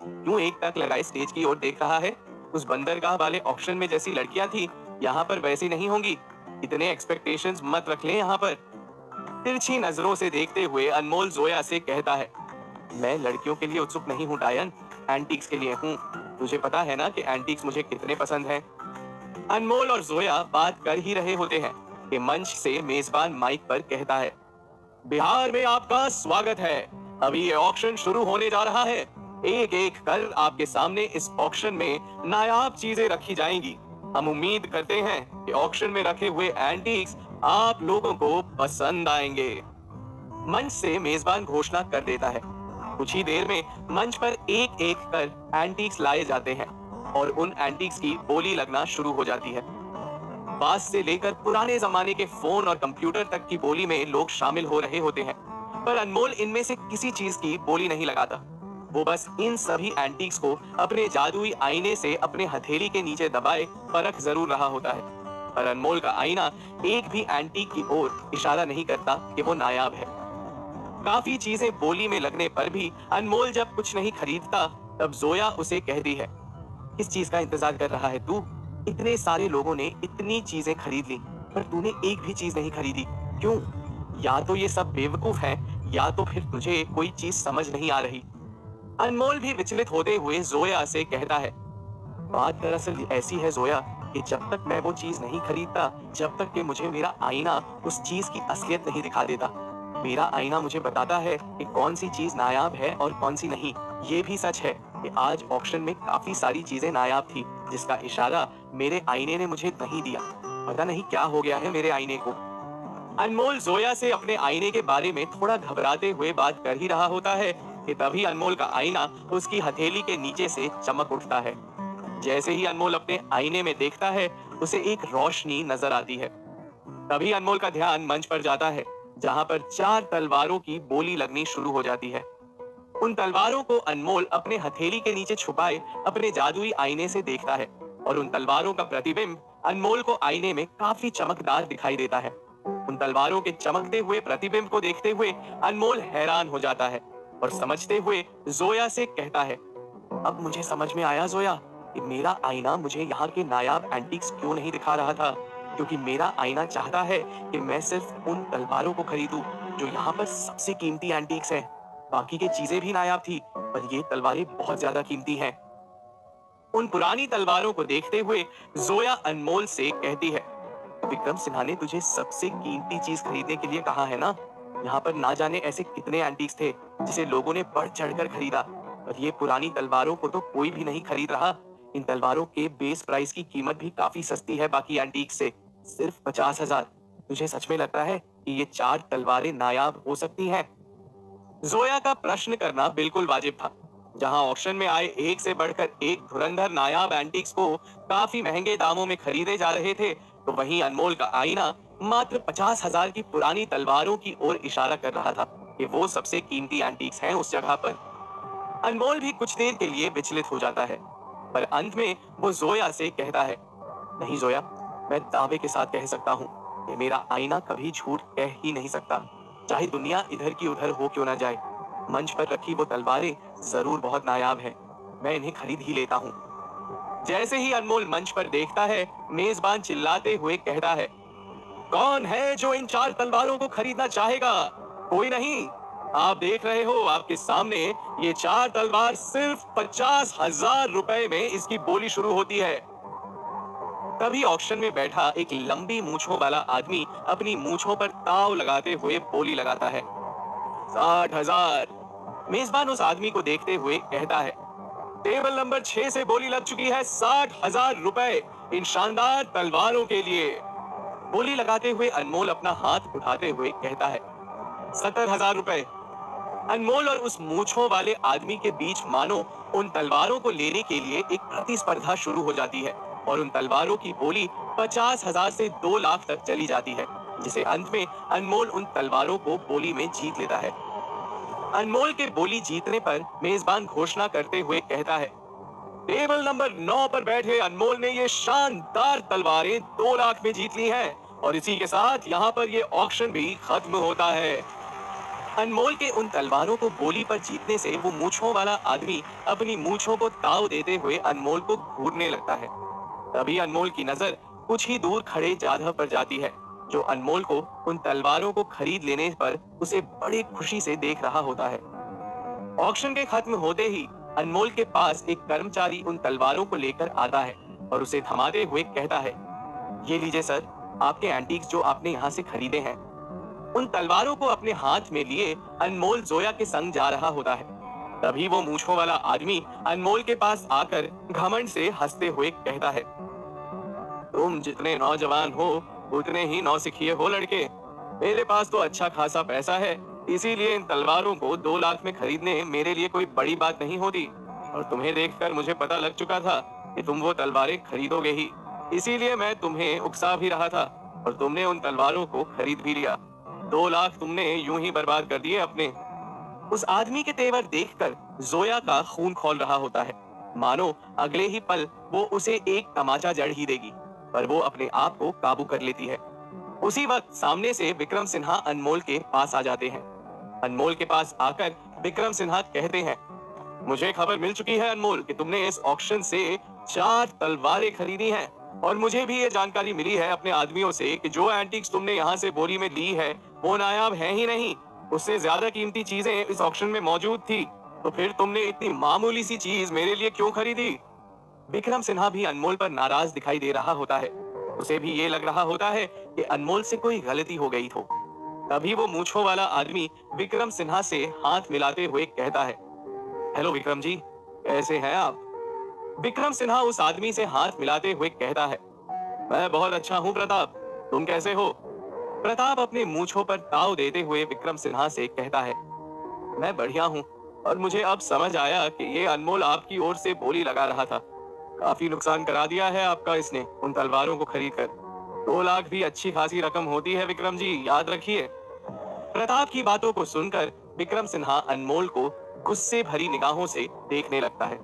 क्यों एक टक लगाए स्टेज की ओर देख रहा है? उस बंदरगाह वाले ऑक्शन में जैसी लड़कियां थी यहाँ पर वैसी नहीं होंगी। इतने एक्सपेक्टेशंस मत रख ले यहाँ पर। तिरछी नजरों से देखते हुए अनमोल जोया से कहता है, मैं लड़कियों के लिए उत्सुक नहीं हूँ डायन, एंटीक्स के लिए हूँ। तुझे पता है ना कि एंटीक्स मुझे कितने पसंद हैं। अनमोल और जोया बात कर ही रहे होते हैं कि मंच से मेजबान माइक पर कहता है, बिहार में आपका स्वागत है। अभी ये ऑक्शन शुरू होने जा रहा है। एक एक कर आपके सामने इस ऑक्शन में नायाब चीजें रखी जाएंगी। हम उम्मीद करते हैं कि ऑक्शन में रखे हुए एंटीक्स आप लोगों को पसंद आएंगे। मंच से मेजबान घोषणा कर देता है। कुछ ही देर में मंच पर एक एक कर एंटीक्स लाए जाते हैं और उन एंटीक्स की बोली लगना शुरू हो जाती है। बांस से लेकर पुराने जमाने के फोन और कंप्यूटर तक की बोली में लोग शामिल हो रहे होते हैं, पर अनमोल इनमें से किसी चीज की बोली नहीं लगाता। वो बस इन सभी एंटीक्स को अपने जादुई आईने से अपने हथेली के नीचे दबाए परख जरूर रहा होता है, पर अनमोल का आईना एक भी एंटीक की ओर इशारा नहीं करता कि वो नायाब है। काफी चीजें बोली में लगने पर भी अनमोल जब कुछ नहीं खरीदता, तब जोया उसे कहती है, किस चीज का इंतजार कर रहा है तू? इतने सारे लोगों ने इतनी चीजें खरीद ली, पर तूने एक भी चीज नहीं खरीदी, क्यों? या तो ये सब बेवकूफ हैं, या तो फिर तुझे कोई चीज समझ नहीं आ रही। अनमोल भी विचलित होते हुए जोया से कहता है, बात दरअसल ऐसी है जोया कि जब तक मैं वो चीज नहीं खरीदता, जब तक कि मुझे मेरा आईना उस चीज की असलियत नहीं दिखा देता। मेरा आईना मुझे बताता है कि कौन सी चीज नायाब है और कौन सी नहीं। ये भी सच है कि आज ऑक्शन में काफी सारी चीजें नायाब थी, जिसका इशारा मेरे आईने ने मुझे नहीं दिया। पता नहीं क्या हो गया है मेरे आईने को। अनमोल जोया से अपने आईने के बारे में थोड़ा घबराते हुए बात कर ही रहा होता है कि तभी अनमोल का आईना उसकी हथेली के नीचे से चमक उठता है। जैसे ही अनमोल अपने आईने में देखता है, उसे एक रोशनी नजर आती है। तभी अनमोल का ध्यान मंच पर जाता है, जहां पर 4 तलवारों की बोली लगनी शुरू हो जाती है। उन तलवारों को अनमोल अपने हथेली के नीचे छुपाए अपने जादुई आईने से देखता है और उन तलवारों का प्रतिबिंब अनमोल को आईने में काफी चमकदार दिखाई देता है। उन तलवारों के चमकते हुए प्रतिबिंब को देखते हुए अनमोल हैरान हो जाता है और समझते हुए जोया से कहता है, अब मुझे समझ में आया जोया कि मेरा आईना मुझे यहाँ के नायाब एंटीक्स क्यों नहीं दिखा रहा था, क्योंकि मेरा आईना चाहता है कि मैं सिर्फ उन तलवारों को खरीदूं जो यहाँ पर सबसे कीमती एंटीक्स हैं। बाकी की चीजें भी नायाब थी, पर ये तलवारें बहुत ज्यादा कीमती हैं। उन पुरानी तलवारों को देखते हुए जोया अनमोल से कहती है, विक्रम सिन्हा ने तुझे सबसे कीमती चीज खरीदने के लिए कहा है ना। यहाँ पर ना जाने ऐसे कितने एंटीक्स थे जिसे लोगों ने बढ़ चढ़कर खरीदा, और ये पुरानी तलवारों को तो कोई भी नहीं खरीद रहा। इन तलवारों के बेस प्राइस की कीमत भी काफी सस्ती है बाकी एंटीक से, सिर्फ 50,000। तुझे सच में लगता है कि ये 4 तलवारें नायाब हो सकती हैं? जोया का प्रश्न करना बिल्कुल वाजिब था। जहां ऑक्शन में आए एक से बढ़कर एक धुरंधर नायाब एंटीक्स को काफी महंगे दामों में खरीदे जा रहे थे, तो वहीं अनमोल का आईना मात्र 50,000 की पुरानी तलवारों की ओर इशारा कर रहा था कि वो सबसे कीमती एंटीक्स हैं उस जगह पर। अनमोल भी कुछ देर के लिए विचलित हो जाता है, पर अंत में वो जोया से कहता है, नहीं जोया, मैं दावे के साथ कह सकता हूँ कि मेरा आईना कभी झूठ कह ही नहीं सकता। चाहे दुनिया इधर की उधर हो क्यों ना जाए, मंच पर रखी वो तलवारें जरूर बहुत नायाब हैं। मैं इन्हें खरीद ही लेता हूँ। जैसे ही अनमोल मंच पर देखता है, मेजबान चिल्लाते हुए कहता है, कौन है जो इन 4 तलवारों को खरीदना चाहेगा? कोई नहीं। आप देख रहे हो आपके सामने ये 4 तलवार सिर्फ 50,000 रुपए में इसकी बोली शुरू होती है। तभी ऑक्शन में बैठा एक लंबी मूंछों वाला आदमी अपनी मूंछों पर ताव लगाते हुए बोली लगाता है, 60,000। मेजबान उस आदमी को देखते हुए कहता है, टेबल नंबर 6 से बोली लग चुकी है 60,000 रुपए इन शानदार तलवारों के लिए। बोली लगाते हुए अनमोल अपना हाथ उठाते हुए कहता है, 70,000 रुपए। अनमोल और उस मूंछों वाले आदमी के बीच मानो उन तलवारों को लेने के लिए एक प्रतिस्पर्धा शुरू हो जाती है और उन तलवारों की बोली 50,000 से 2 लाख तक चली जाती है, जिसे अंत में अनमोल उन तलवारों को बोली में जीत लेता है। अनमोल के बोली जीतने पर मेजबान घोषणा करते हुए कहता है, टेबल नंबर 9 पर बैठे अनमोल ने ये शानदार तलवारें 2 लाख में जीत ली हैं और इसी के साथ यहाँ पर ये ऑक्शन भी खत्म होता है। अनमोल के उन तलवारों को बोली पर जीतने से वो मूंछों वाला आदमी अपनी मूंछों को ताव देते हुए अनमोल को घूरने लगता है। तभी अनमोल की नजर कुछ ही दूर खड़े जाधव पर जाती है, जो अनमोल को उन तलवारों को खरीद लेने पर उसे बड़ी खुशी से देख रहा होता है। ऑक्शन के खत्म होते ही अनमोल के पास एक कर्मचारी उन तलवारों को लेकर आता है और उसे थमाते हुए कहता है, ये लीजिए सर, आपके एंटीक्स जो आपने यहाँ से खरीदे हैं। उन तलवारों को अपने हाथ में लिए अनमोल जोया के संग जा रहा होता है। तभी वो मूंछों वाला आदमी अनमोल के पास आकर घमंड से हंसते हुए कहता है, तुम जितने नौजवान हो उतने ही नौसिखिए हो लड़के। मेरे पास तो अच्छा खासा पैसा है, इसीलिए इन तलवारों को 2 लाख में खरीदने मेरे लिए कोई बड़ी बात नहीं होती, और तुम्हें देखकर मुझे पता लग चुका था कि तुम वो तलवारें खरीदोगे ही, इसीलिए मैं तुम्हें उकसा भी रहा था और तुमने उन तलवारों को खरीद भी लिया। 2 लाख तुमने यूं ही बर्बाद कर दिए अपने। उस आदमी के तेवर देखकर जोया का खून खौल रहा होता है, मानो अगले ही पल वो उसे एक तमाचा जड़ ही देगी, पर वो अपने आप को काबू कर लेती है। उसी वक्त सामने से विक्रम सिन्हा अनमोल के पास आ जाते हैं। अनमोल के पास आकर विक्रम सिन्हा कहते हैं, मुझे खबर मिल चुकी है अनमोल कि तुमने इस ऑक्शन से 4 तलवारें खरीदी हैं, और मुझे भी ये जानकारी मिली है अपने आदमियों से कि जो एंटीक्स तुमने यहाँ से बोली में ली है वो नायाब है ही नहीं, उससे ज्यादा कीमती चीजें इस ऑक्शन में मौजूद थी। तो फिर तुमने इतनी मामूली सी चीज मेरे लिए क्यों खरीदी? विक्रम सिन्हा भी अनमोल पर नाराज दिखाई दे रहा होता है। उसे भी ये लग रहा होता है कि अनमोल से कोई गलती हो गई हो। तभी वो मूंछों वाला आदमी विक्रम सिन्हा से हाथ मिलाते हुए कहता है, हेलो विक्रम जी, कैसे हैं आप? विक्रम सिन्हा उस आदमी से हाथ मिलाते हुए कहता है, मैं बहुत अच्छा हूँ प्रताप, तुम कैसे हो? प्रताप अपने मूंछों पर ताव देते हुए विक्रम सिन्हा से कहता है, मैं बढ़िया हूँ और मुझे अब समझ आया कि ये अनमोल आपकी ओर से बोली लगा रहा था। काफी नुकसान करा दिया है आपका इसने उन तलवारों को खरीद कर। 2 लाख भी अच्छी खासी रकम होती है विक्रम जी, याद रखिए। प्रताप की बातों को सुनकर विक्रम सिन्हा अनमोल को गुस्से भरी निगाहों से देखने लगता है।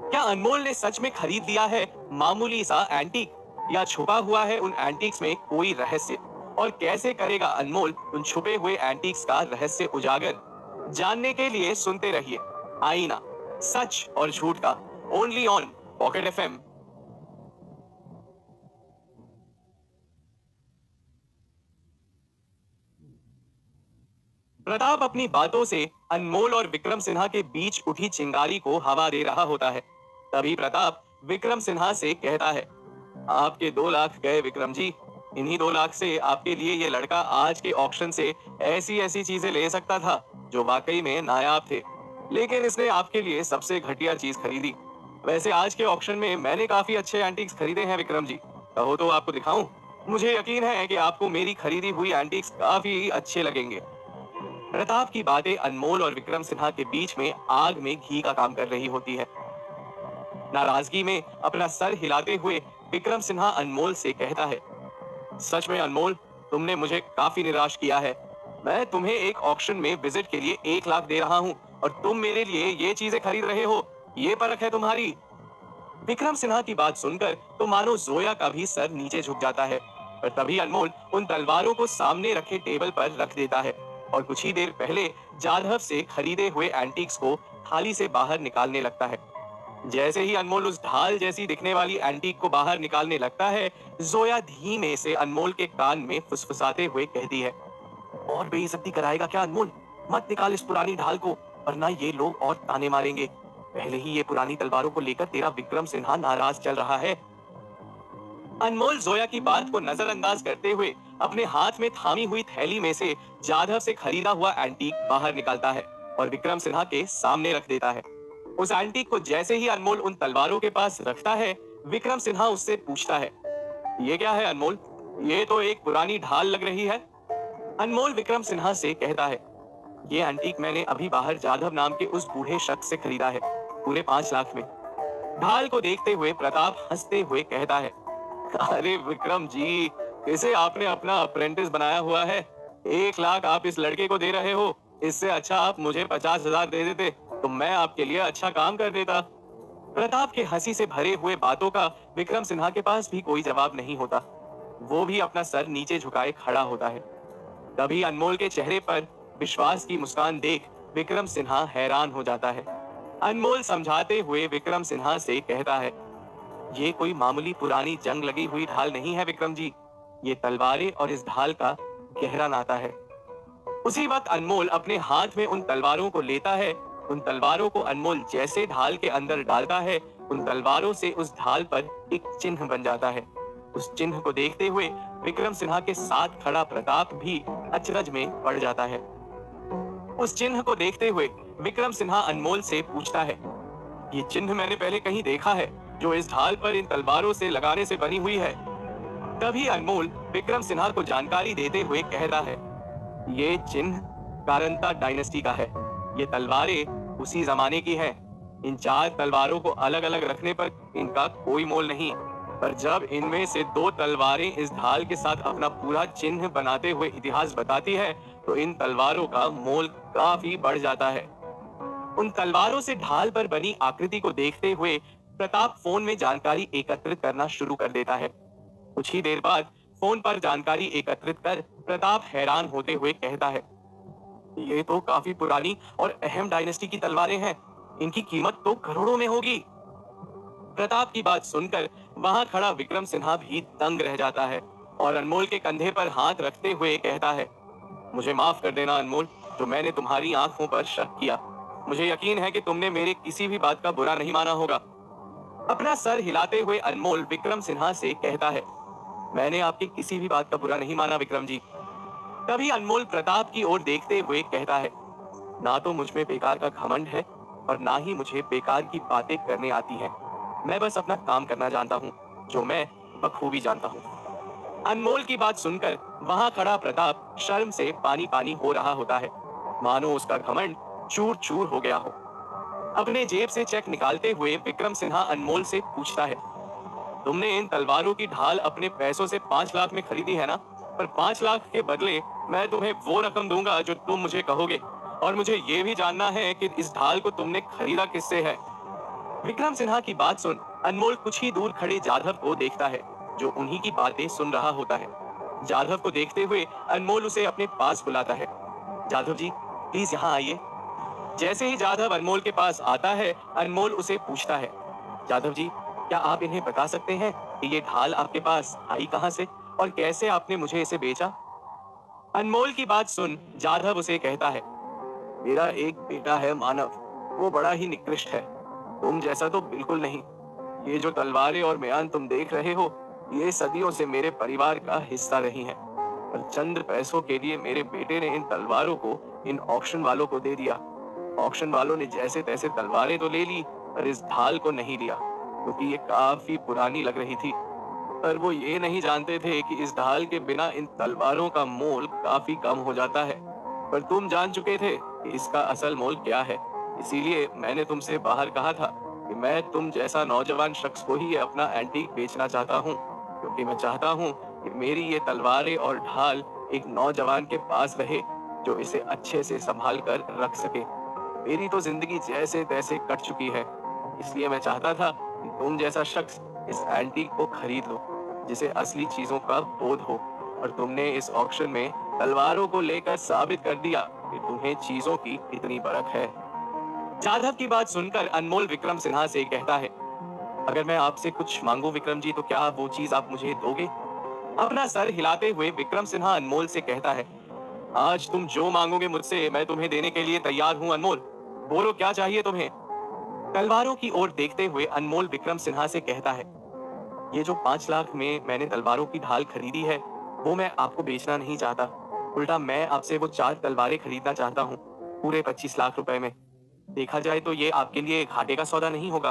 क्या अनमोल ने सच में खरीद लिया है मामूली सा एंटीक, या छुपा हुआ है उन एंटीक्स में कोई रहस्य? और कैसे करेगा अनमोल उन छुपे हुए एंटीक्स का रहस्य उजागर? जानने के लिए सुनते रहिए आईना, सच और झूठ का, only on pocket FM. Pratap अपनी बातों से अनमोल और विक्रम सिन्हा के बीच उठी चिंगारी को हवा दे रहा होता है। तभी प्रताप विक्रम सिन्हा से कहता है, आपके 2 लाख गए विक्रम जी। इन्हीं 2 लाख से आपके लिए ये लड़का आज के ऑक्शन से ऐसी ऐसी चीजें ले सकता था जो वाकई में नायाब थे, लेकिन इसने आपके लिए सबसे घटिया चीज खरीदी। वैसे आज के ऑक्शन में मैंने काफी अच्छे एंटीक्स खरीदे हैं विक्रम जी, कहो तो आपको दिखाऊं? मुझे यकीन है कि आपको मेरी खरीदी हुई एंटीक्स काफी अच्छे लगेंगे। प्रताप की बातें अनमोल और विक्रम सिन्हा के बीच में आग में घी का काम कर रही होती है। नाराजगी में अपना सर हिलाते हुए विक्रम सिन्हा अनमोल से कहता है, सच में अनमोल, तुमने मुझे काफी निराश किया है। मैं तुम्हें एक ऑक्शन में विजिट के लिए 1 लाख दे रहा हूँ और तुम मेरे लिए ये चीजें खरीद रहे हो, ये परख है तुम्हारी? विक्रम सिन्हा की बात सुनकर तो मानो जोया का भी सर नीचे झुक जाता है। पर तभी अनमोल उन तलवारों को सामने रखे टेबल पर रख देता है और कुछ ही देर पहले जाधव से खरीदे हुए एंटीक्स को थाली से बाहर निकालने लगता है। जैसे ही अनमोल उस ढाल जैसी दिखने वाली एंटीक को बाहर निकालने लगता है, जोया धीमे से अनमोल के कान में फुसफुसाते हुए कहती है, और बेइज्जती कराएगा क्या अनमोल? मत निकाल इस पुरानी ढाल को, वरना ये लोग और ताने मारेंगे। पहले ही ये पुरानी तलवारों को लेकर तेरा विक्रम सिन्हा नाराज चल रहा है। अनमोल जोया की बात को नजरअंदाज करते हुए अपने हाथ में थामी हुई थैली में से जाधव से खरीदा हुआ एंटीक बाहर निकालता है और विक्रम सिन्हा के सामने रख देता है। उस एंटीक को जैसे ही अनमोल उन तलवारों के पास रखता है, विक्रम सिन्हा उससे पूछता है, ये क्या है अनमोल? ये तो एक पुरानी ढाल लग रही है। अनमोल विक्रम सिन्हा से कहता है, ये एंटीक मैंने अभी बाहर जाधव नाम के उस बूढ़े शख्स से खरीदा है, पूरे 5 लाख में। ढाल को देखते हुए प्रताप हंसते हुए कहता है, अरे विक्रम जी, इसे आपने अपना अप्रेंटिस बनाया हुआ है। 1 लाख आप इस लड़के को दे रहे हो, इससे अच्छा आप मुझे 50,000 दे देते तो मैं आपके लिए अच्छा काम कर देता। प्रताप के हंसी से भरे हुए बातों का विक्रम सिन्हा के पास भी कोई जवाब नहीं होता। वो भी अपना सर नीचे झुकाए खड़ा होता है। तभी अनमोल के चेहरे पर विश्वास की मुस्कान देख विक्रम सिन्हा हैरान हो जाता है। अनमोल समझाते हुए विक्रम सिन्हा से कहता है, ये कोई मामूली पुरानी जंग लगी हुई ढाल नहीं है विक्रम जी, ये तलवारें और इस ढाल का गहरा नाता है। उसी वक्त अनमोल अपने हाथ में उन तलवारों को लेता है। उन तलवारों को अनमोल जैसे ढाल के अंदर डालता है, उन तलवारों से उस ढाल पर एक चिन्ह बन जाता है। उस चिन्ह को देखते हुए विक्रम सिन्हा के साथ खड़ा प्रताप भी अचरज में पड़ जाता है। उस चिन्ह को देखते हुए विक्रम सिन्हा अनमोल से पूछता है, ये चिन्ह मैंने पहले कहीं देखा है, जो इस ढाल पर इन तलवारों से लगाने से बनी हुई है। तभी अनमोल विक्रम सिन्हा को जानकारी देते हुए कहता है, ये चिन्ह कारंता डायनेस्टी का है। ये तलवारें उसी जमाने की हैं। इन 4 तलवारों को अलग अलग रखने पर इनका कोई मोल नहीं, पर जब इनमें से 2 तलवारें इस ढाल के साथ अपना पूरा चिन्ह बनाते हुए इतिहास बताती है, तो इन तलवारों का मोल काफी बढ़ जाता है। उन तलवारों से ढाल पर बनी आकृति को देखते हुए प्रताप फोन में जानकारी एकत्रित करना शुरू कर देता है। कुछ ही देर बाद फोन पर जानकारी एकत्रित कर प्रताप हैरान होते हुए कहता है, ये तो काफी पुरानी और अहम डायनेस्टी की तलवारें हैं, इनकी कीमत तो करोड़ों में होगी। प्रताप की बात सुनकर वहां खड़ा विक्रम सिन्हा भी दंग रह जाता है और अनमोल के कंधे पर हाथ रखते हुए कहता है, मुझे माफ कर देना अनमोल, जो मैंने तुम्हारी आंखों पर शक किया। मुझे यकीन है कि तुमने मेरे किसी भी बात का बुरा नहीं माना होगा। अपना सर हिलाते हुए अनमोल विक्रम सिन्हा से कहता है, मैंने आपकी किसी भी बात का बुरा नहीं माना विक्रम जी। तभी अनमोल प्रताप की ओर देखते हुए कहता है, ना तो मुझ में बेकार का घमंड है और ना ही मुझे बेकार की बातें करने आती हैं। मैं बस अपना काम करना जानता हूँ, जो मैं बखूबी जानता हूँ। अनमोल की बात सुनकर वहां खड़ा प्रताप शर्म से पानी पानी हो रहा होता है, मानो उसका घमंड चूर चूर हो गया हो। अपने जेब से चेक निकालते हुए विक्रम सिन्हा अनमोल से पूछता है, तुमने इन तलवारों की ढाल अपने पैसों से 5 लाख में खरीदी है ना? पर 5 लाख के बदले मैं तुम्हें वो रकम दूंगा जो तुम मुझे कहोगे, और मुझे ये भी जानना है कि इस ढाल को तुमने खरीदा किससे है। विक्रम सिन्हा की बात सुन अनमोल कुछ ही दूर खड़े जाधव को देखता है, जो उन्हीं की बातें सुन रहा होता है। जाधव को देखते हुए अनमोल उसे अपने पास बुलाता है। जाधव जी, प्लीज यहाँ आइए। जैसे ही जाधव अनमोल के पास आता है, अनमोल उसे पूछता है, जाधव जी, क्या आप इन्हें बता सकते हैं कि ये ढाल आपके पास आई कहां से और कैसे आपने मुझे इसे बेचा? अनमोल की बात सुन जाधव उसे कहता है, मेरा एक बेटा है मानव, वो बड़ा ही निकृष्ट है, तुम जैसा तो बिल्कुल नहीं। ये जो तलवारें और म्यान तुम देख रहे हो, ये सदियों से मेरे परिवार का हिस्सा रही हैं। पर चंद पैसों के लिए मेरे बेटे ने इन तलवारों को इन ऑक्शन वालों को दे दिया। ऑक्शन वालों ने जैसे तैसे तलवारें तो ले ली, पर इस ढाल को नहीं लिया, क्योंकि ये काफी पुरानी लग रही थी। पर वो ये नहीं जानते थे कि इस ढाल के बिना इन तलवारों का मोल काफी कम हो जाता है। पर तुम जान चुके थे कि इसका असल मोल क्या है, इसीलिए मैंने तुमसे बाहर कहा था कि मैं तुम जैसा नौजवान शख्स को ही अपना एंटीक बेचना चाहता हूँ, क्योंकि मैं चाहता हूँ कि मेरी ये तलवारें और ढाल एक नौजवान के पास रहे, जो इसे अच्छे से संभाल कर रख सके। मेरी तो जिंदगी जैसे तैसे कट चुकी है, इसलिए मैं चाहता था कि तुम जैसा शख्स इस एंटीक को खरीद लो, जिसे असली चीजों का बोध हो। और तुमने इस ऑक्शन में तलवारों को लेकर साबित कर दिया कि तुम्हें चीजों की इतनी परख है। जाधव की बात सुनकर अनमोल विक्रम सिन्हा से कहता है, अगर मैं आपसे कुछ मांगू विक्रम जी, तो क्या वो चीज आप मुझे दोगे? अपना सर हिलाते हुए विक्रम सिन्हा अनमोल से कहता है, आज तुम जो मांगोगे मुझसे, मैं तुम्हें देने के लिए तैयार हूँ। अनमोल, बोलो क्या चाहिए तुम्हें? तलवारों की ओर देखते हुए अनमोल विक्रम सिन्हा से कहता है, ये जो 5 लाख में मैंने तलवारों की ढाल खरीदी है, वो मैं आपको बेचना नहीं चाहता। उल्टा मैं आपसे वो 4 तलवारें खरीदना चाहता हूँ, पूरे 25 लाख रुपए में। देखा जाए तो ये आपके लिए घाटे का सौदा नहीं होगा।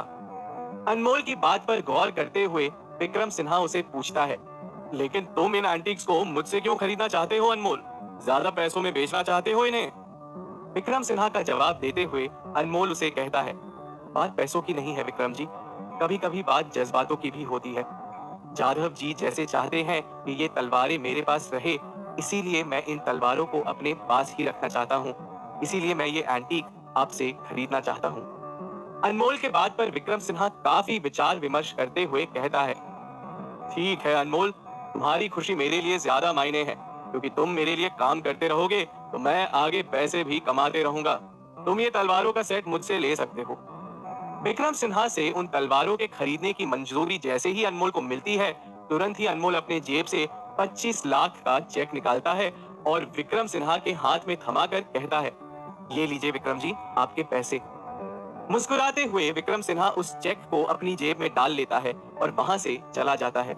अनमोल की बात पर गौर करते हुए विक्रम सिन्हा उसे पूछता है, लेकिन तुम इन एंटीक्स को मुझसे क्यों खरीदना चाहते हो अनमोल? ज्यादा पैसों में बेचना चाहते हो इन्हें? विक्रम सिन्हा का जवाब देते हुए अनमोल उसे कहता है, बात पैसों की नहीं है विक्रम जी, कभी कभी बात जज्बातों की भी होती है। जाधव जी जैसे चाहते हैं कि ये तलवारें मेरे पास रहे, इसीलिए मैं इन तलवारों को अपने पास ही रखना चाहता हूँ। इसीलिए मैं ये एंटीक आपसे खरीदना चाहता हूँ। अनमोल के बात पर विक्रम सिन्हा काफी विचार विमर्श करते हुए कहता है, ठीक है अनमोल, तुम्हारी खुशी मेरे लिए ज्यादा मायने है, क्योंकि तुम मेरे लिए काम करते रहोगे तो मैं आगे पैसे भी कमाते रहूंगा। तुम ये तलवारों का सेट मुझसे ले सकते हो। विक्रम सिन्हा से उन तलवारों के खरीदने की मंजूरी जैसे ही अनमोल को मिलती है, तुरंत ही अनमोल अपने जेब से 25 लाख का चेक निकालता है और विक्रम सिन्हा के हाथ में थमाकर कहता है, ये लीजिए विक्रम जी, आपके पैसे। मुस्कुराते हुए विक्रम सिन्हा उस चेक को अपनी जेब में डाल लेता है और वहां से चला जाता है।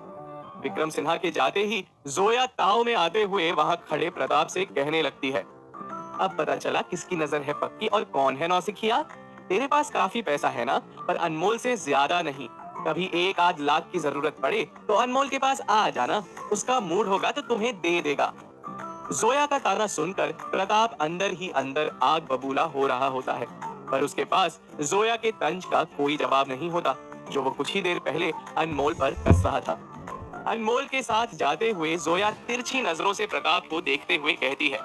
विक्रम सिन्हा के जाते ही जोया ताव में आते हुए वहां खड़े प्रताप से कहने लगती है, अब पता चला किसकी नजर है पक्की और कौन है नौसिखिया। तेरे पास काफी पैसा है ना, पर अनमोल से ज्यादा नहीं। कभी 1 आध लाख की जरूरत पड़े तो अनमोल के पास आ जाना, उसका मूड होगा तो तुम्हें दे देगा। जोया का ताना सुनकर प्रताप अंदर ही अंदर आग बबूला हो रहा होता है, पर उसके पास जोया के तंज का कोई जवाब नहीं होता, जो वो कुछ ही देर पहले अनमोल पर कस रहा था। अनमोल के साथ जाते हुए जोया तिरछी नजरों से प्रताप को देखते हुए कहती है,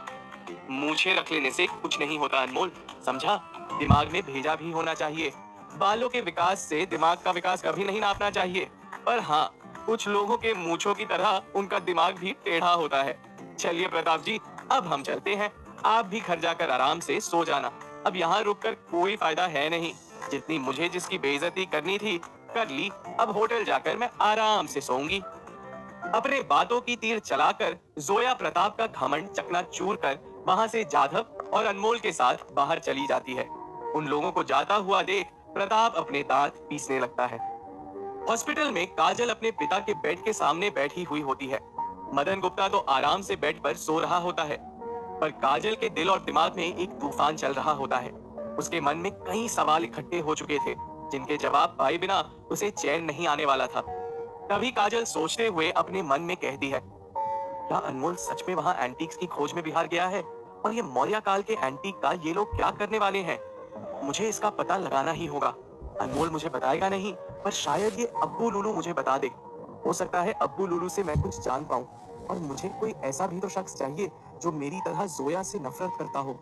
मूछें रख लेने से कुछ नहीं होता अनमोल, समझा? दिमाग में भेजा भी होना चाहिए। बालों के विकास से दिमाग का विकास कभी नहीं नापना चाहिए। पर हाँ, कुछ लोगों के मूछों की तरह उनका दिमाग भी टेढ़ा होता है। चलिए प्रताप जी, अब हम चलते हैं। आप भी घर जाकर आराम से सो जाना। अब यहाँ रुककर कोई फायदा है नहीं। जितनी मुझे जिसकी बेइज्जती करनी थी कर ली, अब होटल जाकर मैं आराम से सोऊंगी। अपने बातों की तीर चलाकर जोया प्रताप का घमंड चकनाचूर कर वहां से जाधव और अनमोल के साथ बाहर चली जाती है। उन लोगों को जाता हुआ देख प्रताप अपने दांत पीसने लगता है। हॉस्पिटल में काजल अपने पिता के बेड के सामने बैठी हुई होती है। मदन गुप्ता तो आराम से बेड पर सो रहा होता है, पर काजल के दिल और दिमाग में एक तूफान चल रहा होता है। उसके मन में कई सवाल इकट्ठे हो चुके थे, जिनके जवाब पाए बिना उसे चैन नहीं आने वाला था। तभी काजल सोचते हुए अपने मन में कहती है, क्या अनमोल सच में वहां एंटीक्स की खोज में बिहार गया है? और ये मौर्य काल के एंटीक का ये लोग क्या करने वाले हैं? मुझे इसका पता लगाना ही होगा। अनमोल मुझे बताएगा नहीं, पर शायद ये अब्बू लुलू मुझे बता दे। हो सकता है अब्बू लुलू से मैं कुछ जान पाऊं। और मुझे कोई ऐसा भी तो शख्स चाहिए जो मेरी तरह जोया से नफरत करता हो।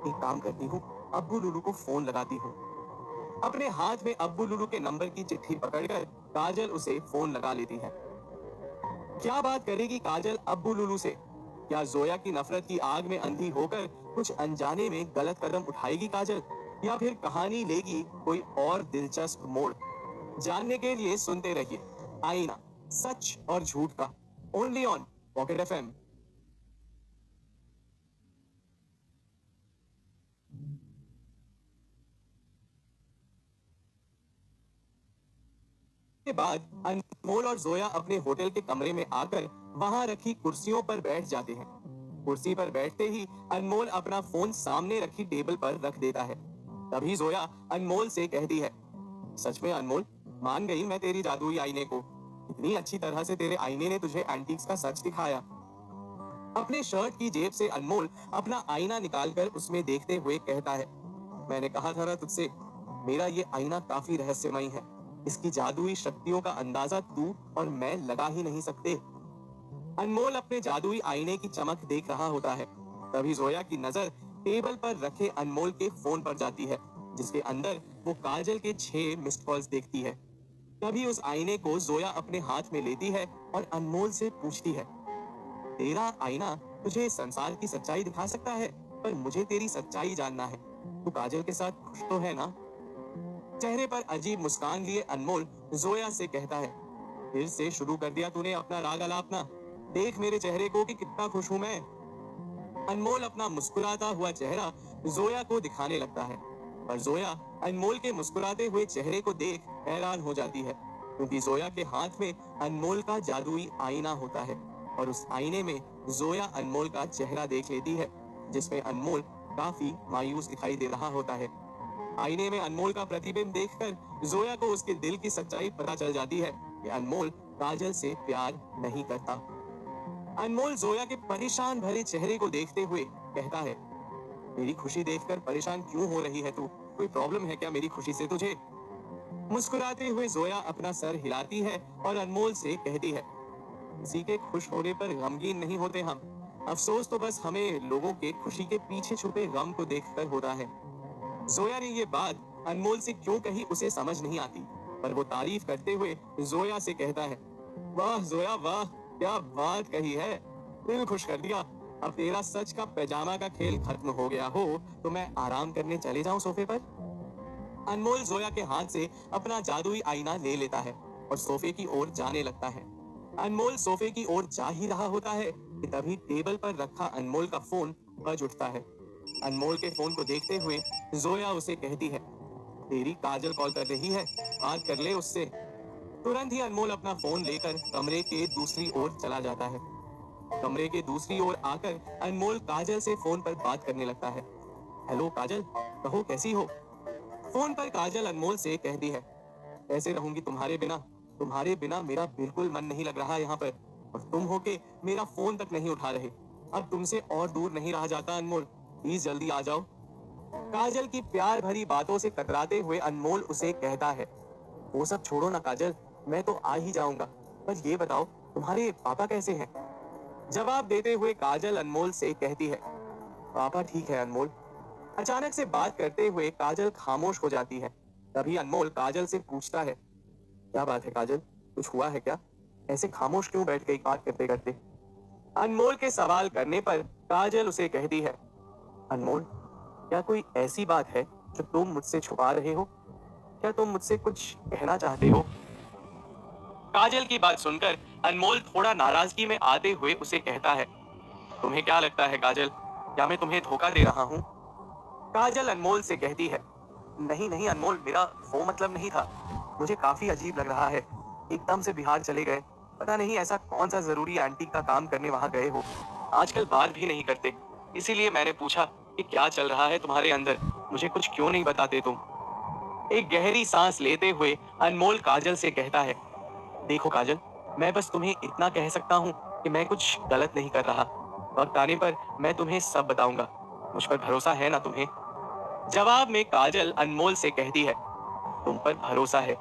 एक काम करती हूँ, अब्बू लुलू को फोन लगाती हूँ। अपने हाथ में अब्बू लुलू के नंबर की चिट्ठी पकड़कर काजल उसे फोन लगा लेती है। क्या बात करेगी काजल अब्बू लुलू से? क्या जोया की नफरत की आग में अंधी होकर कुछ अनजाने में गलत कदम उठाएगी काजल, या फिर कहानी लेगी कोई और दिलचस्प मोड़? जानने के लिए सुनते रहिए आईना, सच और झूठ का, ओनली ऑन पॉकेट एफएम। के बाद अनमोल और जोया अपने होटल के कमरे में आकर वहां रखी कुर्सियों पर बैठ जाते हैं। कुर्सी पर बैठते ही अनमोल अपना फोन सामने रखी टेबल पर रख देता है। तभी जोया अनमोल से कहती है, सच में अनमोल, मान गई मैं तेरी जादुई आईने को। इतनी अच्छी तरह से तेरे आईने ने तुझे एंटीक्स का सच दिखाया। अपने शर्ट की जेब से अनमोल अपना आईना निकालकर उसमें देखते हुए कहता है, मैंने कहा था ना तुझसे, मेरा ये आईना काफी रहस्यमयी है। इसकी जादुई शक्तियों का अंदाजा तू और मैं लगा ही नहीं सकते। अनमोल अपने जादुई आईने की चमक देख रहा होता है। तभी जोया की नजर टेबल पर रखे अनमोल के फोन पर जाती है, जिसके अंदर वो काजल के 6 मिस्ड कॉल्स देखती है। तभी उस आईने को जोया अपने हाथ में लेती है और अनमोल से पूछती है, तेरा आईना तुझे संसार की सच्चाई दिखा सकता है, पर मुझे तेरी सच्चाई जानना है। तू काजल के साथ खुश तो है ना? चेहरे पर अजीब मुस्कान लिए अनमोल जोया से कहता है, फिर से शुरू कर दिया तूने अपना राग अलापना। देख मेरे चेहरे को कि कितना खुश हूं मैं। अनमोल अपना मुस्कुराता हुआ चेहरा जोया को दिखाने लगता है, पर जोया अनमोल के मुस्कुराते हुए चेहरे को देख हैरान हो जाती है, क्योंकि जोया के हाथ में अनमोल का जादुई आईना होता है और उस आईने में जोया अनमोल का चेहरा देख लेती है, जिसमें अनमोल काफी मायूस दिखाई दे रहा होता है। आईने में अनमोल का प्रतिबिंब देखकर जोया को उसके दिल की सच्चाई पता चल जाती है कि अनमोल काजल से प्यार नहीं करता। अनमोल जोया के परेशान भरे चेहरे को देखते हुए कहता है, मेरी खुशी देखकर परेशान क्यों हो रही है तू? कोई प्रॉब्लम है क्या मेरी खुशी से तुझे? मुस्कुराते हुए जोया अपना सर हिलाती है और अनमोल से कहती है, किसी के खुश होने पर गमगीन नहीं होते हम। अफसोस तो बस हमें लोगों के खुशी के पीछे छुपे गम को देखकर होता है। जोया ने ये बात अनमोल से क्यों कही उसे समझ नहीं आती, पर वो तारीफ करते हुए जोया से कहता है, वाह जोया वाह, क्या बात कही है, दिल खुश कर दिया। अब तेरा सच का पैजामा का खेल खत्म हो गया हो तो मैं आराम करने चले जाऊं सोफे पर। अनमोल जोया के हाथ से अपना जादुई आईना ले लेता है और सोफे की ओर जाने लगता है। अनमोल सोफे की ओर जा ही रहा होता है कि तभी टेबल पर रखा अनमोल का फोन बज उठता है। अनमोल के फोन को देखते हुए जोया उसे कहती है, तेरी काजल कॉल कर रही है, बात कर ले उससे। तुरंत ही अनमोल अपना फोन लेकर कमरे के दूसरी ओर चला जाता है। कमरे के दूसरी ओर आकर अनमोल काजल से फोन पर बात करने लगता है। हेलो काजल, कहो कैसी हो? फोन पर काजल अनमोल से कहती है, कैसे रहूंगी तुम्हारे बिना मेरा बिल्कुल मन नहीं लग रहा यहाँ पर, और तुम हो के मेरा फोन तक नहीं उठा रहे। अब तुमसे और दूर नहीं रहा जाता अनमोल, प्लीज जल्दी आ जाओ। काजल की प्यार भरी बातों से कतराते हुए अनमोल उसे कहता है, वो सब छोड़ो ना काजल, मैं तो आ ही जाऊंगा, पर ये बताओ तुम्हारे पापा कैसे हैं? जवाब देते हुए काजल अनमोल से कहती है, पापा ठीक है अनमोल। अचानक से बात करते हुए काजल खामोश हो जाती है। तभी अनमोल काजल से पूछता है, क्या बात है काजल, कुछ हुआ है क्या? ऐसे खामोश क्यों बैठ गई बात करते करते? अनमोल के सवाल करने पर काजल उसे कहती है, अनमोल, क्या कोई ऐसी बात है जो तुम मुझसे छुपा रहे हो? क्या तुम मुझसे कुछ कहना चाहते हो? काजल की बात सुनकर अनमोल थोड़ा नाराजगी में आते हुए उसे कहता है, तुम्हें क्या लगता है काजल, क्या मैं तुम्हें धोखा दे रहा हूँ? काजल अनमोल से कहती है, नहीं नहीं अनमोल, मेरा वो मतलब नहीं था। मुझे काफी अजीब लग रहा है, एकदम से बिहार चले गए, पता नहीं ऐसा कौन सा जरूरी एंटीक का काम करने वहां गए हो। आजकल बात भी नहीं करते, इसीलिए मैंने पूछा कि क्या चल रहा है तुम्हारे अंदर, मुझे कुछ क्यों नहीं बताते तुम? एक गहरी सांस लेते हुए अनमोल काजल से कहता है, देखो काजल, मैं बस तुम्हें इतना कह सकता हूँ कि मैं कुछ गलत नहीं कर रहा। वक्त आने पर मैं तुम्हें सब बताऊंगा। मुझ पर भरोसा है ना तुम्हें? जवाब में काजल अनमोल से कहती है, तुम पर भरोसा है,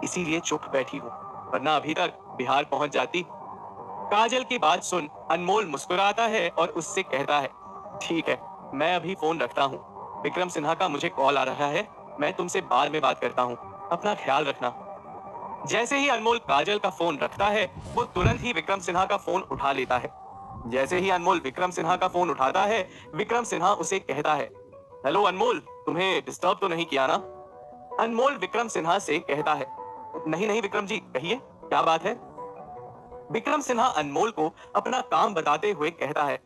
इसीलिए चुप बैठी हूँ, वरना अभी तक बिहार पहुंच जाती। काजल की बात सुन अनमोल मुस्कुराता है और उससे कहता है, ठीक है, मैं अभी फोन रखता हूँ। विक्रम सिन्हा का मुझे कॉल आ रहा है, मैं तुमसे बाद में बात करता हूँ। अपना ख्याल रखना। जैसे ही अनमोल काजल का फोन रखता है, वो तुरंत ही विक्रम सिन्हा का फोन उठा लेता है। जैसे ही अनमोल विक्रम सिन्हा का फोन उठाता है, विक्रम सिन्हा उसे कहता है, हेलो अनमोल, तुम्हें डिस्टर्ब तो नहीं किया ना? अनमोल विक्रम सिन्हा से कहता है, नहीं नहीं विक्रम जी, कहिए क्या बात है? विक्रम सिन्हा अनमोल को अपना काम बताते हुए कहता है,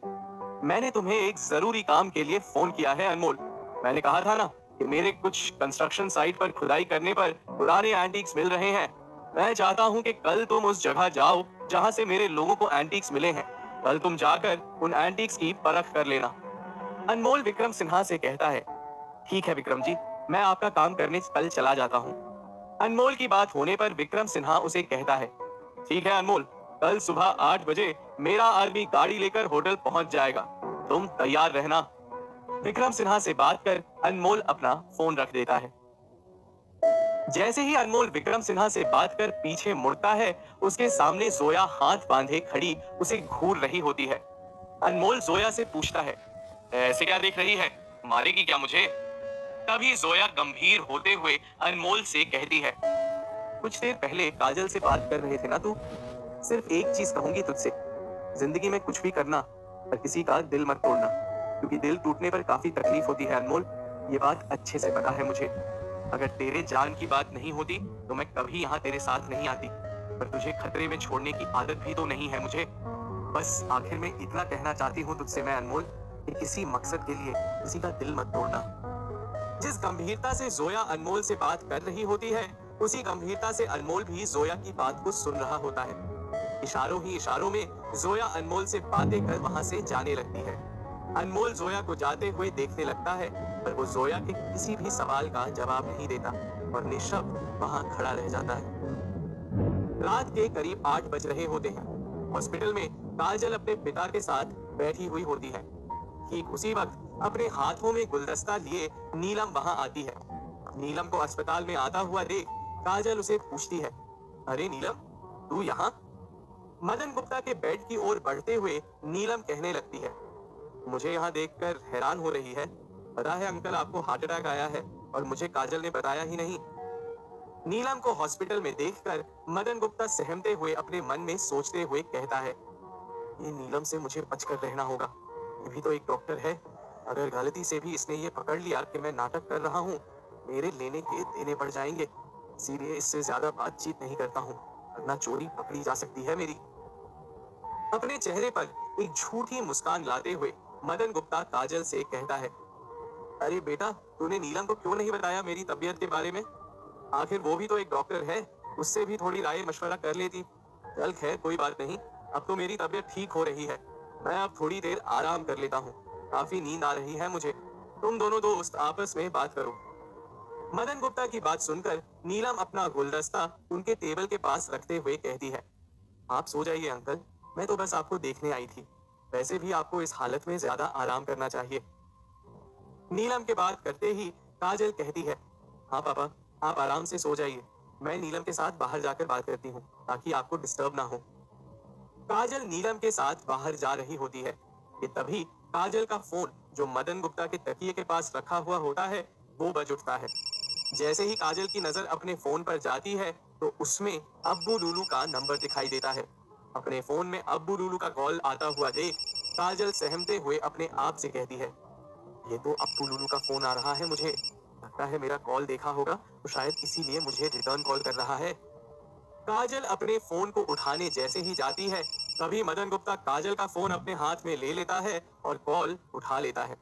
मैंने तुम्हें एक जरूरी काम के लिए फोन किया है अनमोल। मैंने कहा था ना कि मेरे कुछ कंस्ट्रक्शन साइट पर खुदाई करने पर पुराने एंटीक्स मिल रहे हैं। मैं चाहता हूं कि कल तुम उस जगह जाओ जहां से मेरे लोगों को एंटीक्स मिले हैं। कल तुम जाकर उन एंटीक्स की परख कर लेना। अनमोल विक्रम सिन्हा से कहता है, ठीक है विक्रम जी, मैं आपका काम करने कल चला जाता हूँ। अनमोल की बात होने पर विक्रम सिन्हा उसे कहता है, ठीक है अनमोल, कल सुबह 8 बजे मेरा आर्मी गाड़ी लेकर होटल पहुंच जाएगा, तुम तैयार रहना। विक्रम सिन्हा से बात कर अनमोल अपना फोन रख देता है। जैसे ही अनमोल विक्रम सिन्हा से बात कर पीछे मुड़ता है, उसके सामने जोया हाथ बांधे खड़ी उसे घूर रही होती है। अनमोल जोया से पूछता है, ऐसे क्या देख रही है, मारेगी क्या मुझे? तभी जोया गंभीर होते हुए अनमोल से कहती है, कुछ देर पहले काजल से बात कर रहे थे ना तू? सिर्फ एक चीज कहूंगी तुझसे, जिंदगी में कुछ भी करना पर किसी का दिल मत तोड़ना, क्योंकि दिल टूटने पर काफी तकलीफ होती है अनमोल, ये बात अच्छे से पता है मुझे। अगर तेरे जान की बात नहीं होती तो मैं कभी यहाँ तेरे साथ नहीं आती, पर तुझे खतरे में छोड़ने की आदत भी तो नहीं है मुझे। बस आखिर में इतना कहना चाहती हूँ तुझसे मैं अनमोल, कि किसी मकसद के लिए किसी का दिल मत तोड़ना। जिस गंभीरता से जोया अनमोल से बात कर रही होती है, उसी गंभीरता से अनमोल भी जोया की बात को सुन रहा होता है। इशारों ही इशारों में जोया अनमोल से बातें कर वहां से जाने लगती है। अनमोल जोया को जाते हुए देखने लगता है, पर वो जोया के किसी भी सवाल का जवाब नहीं देता और निःशब्द वहां खड़ा रह जाता है। रात के करीब 8 बज रहे होते हैं। हॉस्पिटल में काजल अपने पिता के साथ बैठी हुई होती है। ठीक उसी वक्त अपने हाथों में गुलदस्ता लिए नीलम वहां आती है। नीलम को अस्पताल में आता हुआ देख काजल उसे पूछती है, अरे नीलम, तू यहाँ? मदन गुप्ता के बेड की ओर बढ़ते हुए नीलम कहने लगती है, मुझे यहाँ देखकर हैरान हो रही है। पता है अंकल, आपको हार्ट अटैक आया है और मुझे काजल ने बताया ही नहीं। नीलम को हॉस्पिटल में देखकर मदन गुप्ता सहमते हुए अपने मन में सोचते हुए कहता है, ये नीलम से मुझे बचकर रहना होगा। ये भी तो एक डॉक्टर है। अगर गलती से भी इसने ये पकड़ लिया कि मैं नाटक कर रहा हूँ, मेरे लेने के देने पड़ जाएंगे। इसीलिए इससे ज्यादा बातचीत नहीं करता हूँ, वरना चोरी पकड़ी जा सकती है मेरी। अपने चेहरे पर एक झूठी मुस्कान लाते हुए मदन गुप्ता काजल से कहता है, अरे बेटा, तूने नीलम को क्यों नहीं बताया मेरी तबीयत के बारे में? आखिर वो भी तो एक डॉक्टर है, उससे भी थोड़ी राय मशवरा कर लेती। चल खैर, कोई बात नहीं, अब तो मेरी तबीयत ठीक हो रही है। मैं अब थोड़ी देर आराम कर लेता हूँ, काफी नींद आ रही है मुझे। तुम दोनों दोस्त आपस में बात करो। मदन गुप्ता की बात सुनकर नीलम अपना गुलदस्ता उनके टेबल के पास रखते हुए कहती है, आप सो जाइए अंकल, मैं तो बस आपको देखने आई थी। वैसे भी आपको इस हालत में ज्यादा आराम करना चाहिए। नीलम के बात करते ही काजल कहती है, हाँ पापा, आप आराम से सो जाइए, मैं नीलम के साथ बाहर जाकर बात करती हूँ ताकि आपको डिस्टर्ब ना हो। काजल नीलम के साथ बाहर जा रही होती है कि तभी काजल का फोन, जो मदन गुप्ता के तकिए के पास रखा हुआ होता है, वो बज उठता है। जैसे ही काजल की नजर अपने फोन पर जाती है तो उसमें अब्बू लूलू का नंबर दिखाई देता है। अपने फोन में अब्बू लूलू का कॉल आता हुआ देख काजल सहमते हुए अपने आप से कहती है, ये तो अब्बू लूलू का फोन आ रहा है, मुझे लगता है मेरा कॉल देखा होगा तो शायद इसीलिए मुझे रिटर्न कॉल कर रहा है। काजल अपने फोन को उठाने जैसे ही जाती है, तभी मदन गुप्ता काजल का फोन अपने हाथ में ले लेता है और कॉल उठा लेता है।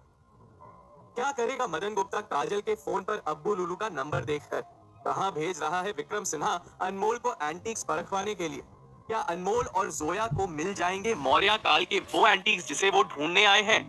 क्या करेगा मदन गुप्ता काजल के फोन पर अब्बू लूलू का नंबर देखकर? कहां भेज रहा है विक्रम सिन्हा अनमोल को एंटीक्स परखवाने के लिए? क्या अनमोल और जोया को मिल जाएंगे मौर्य काल के वो एंटीक्स जिसे वो ढूंढने आए हैं?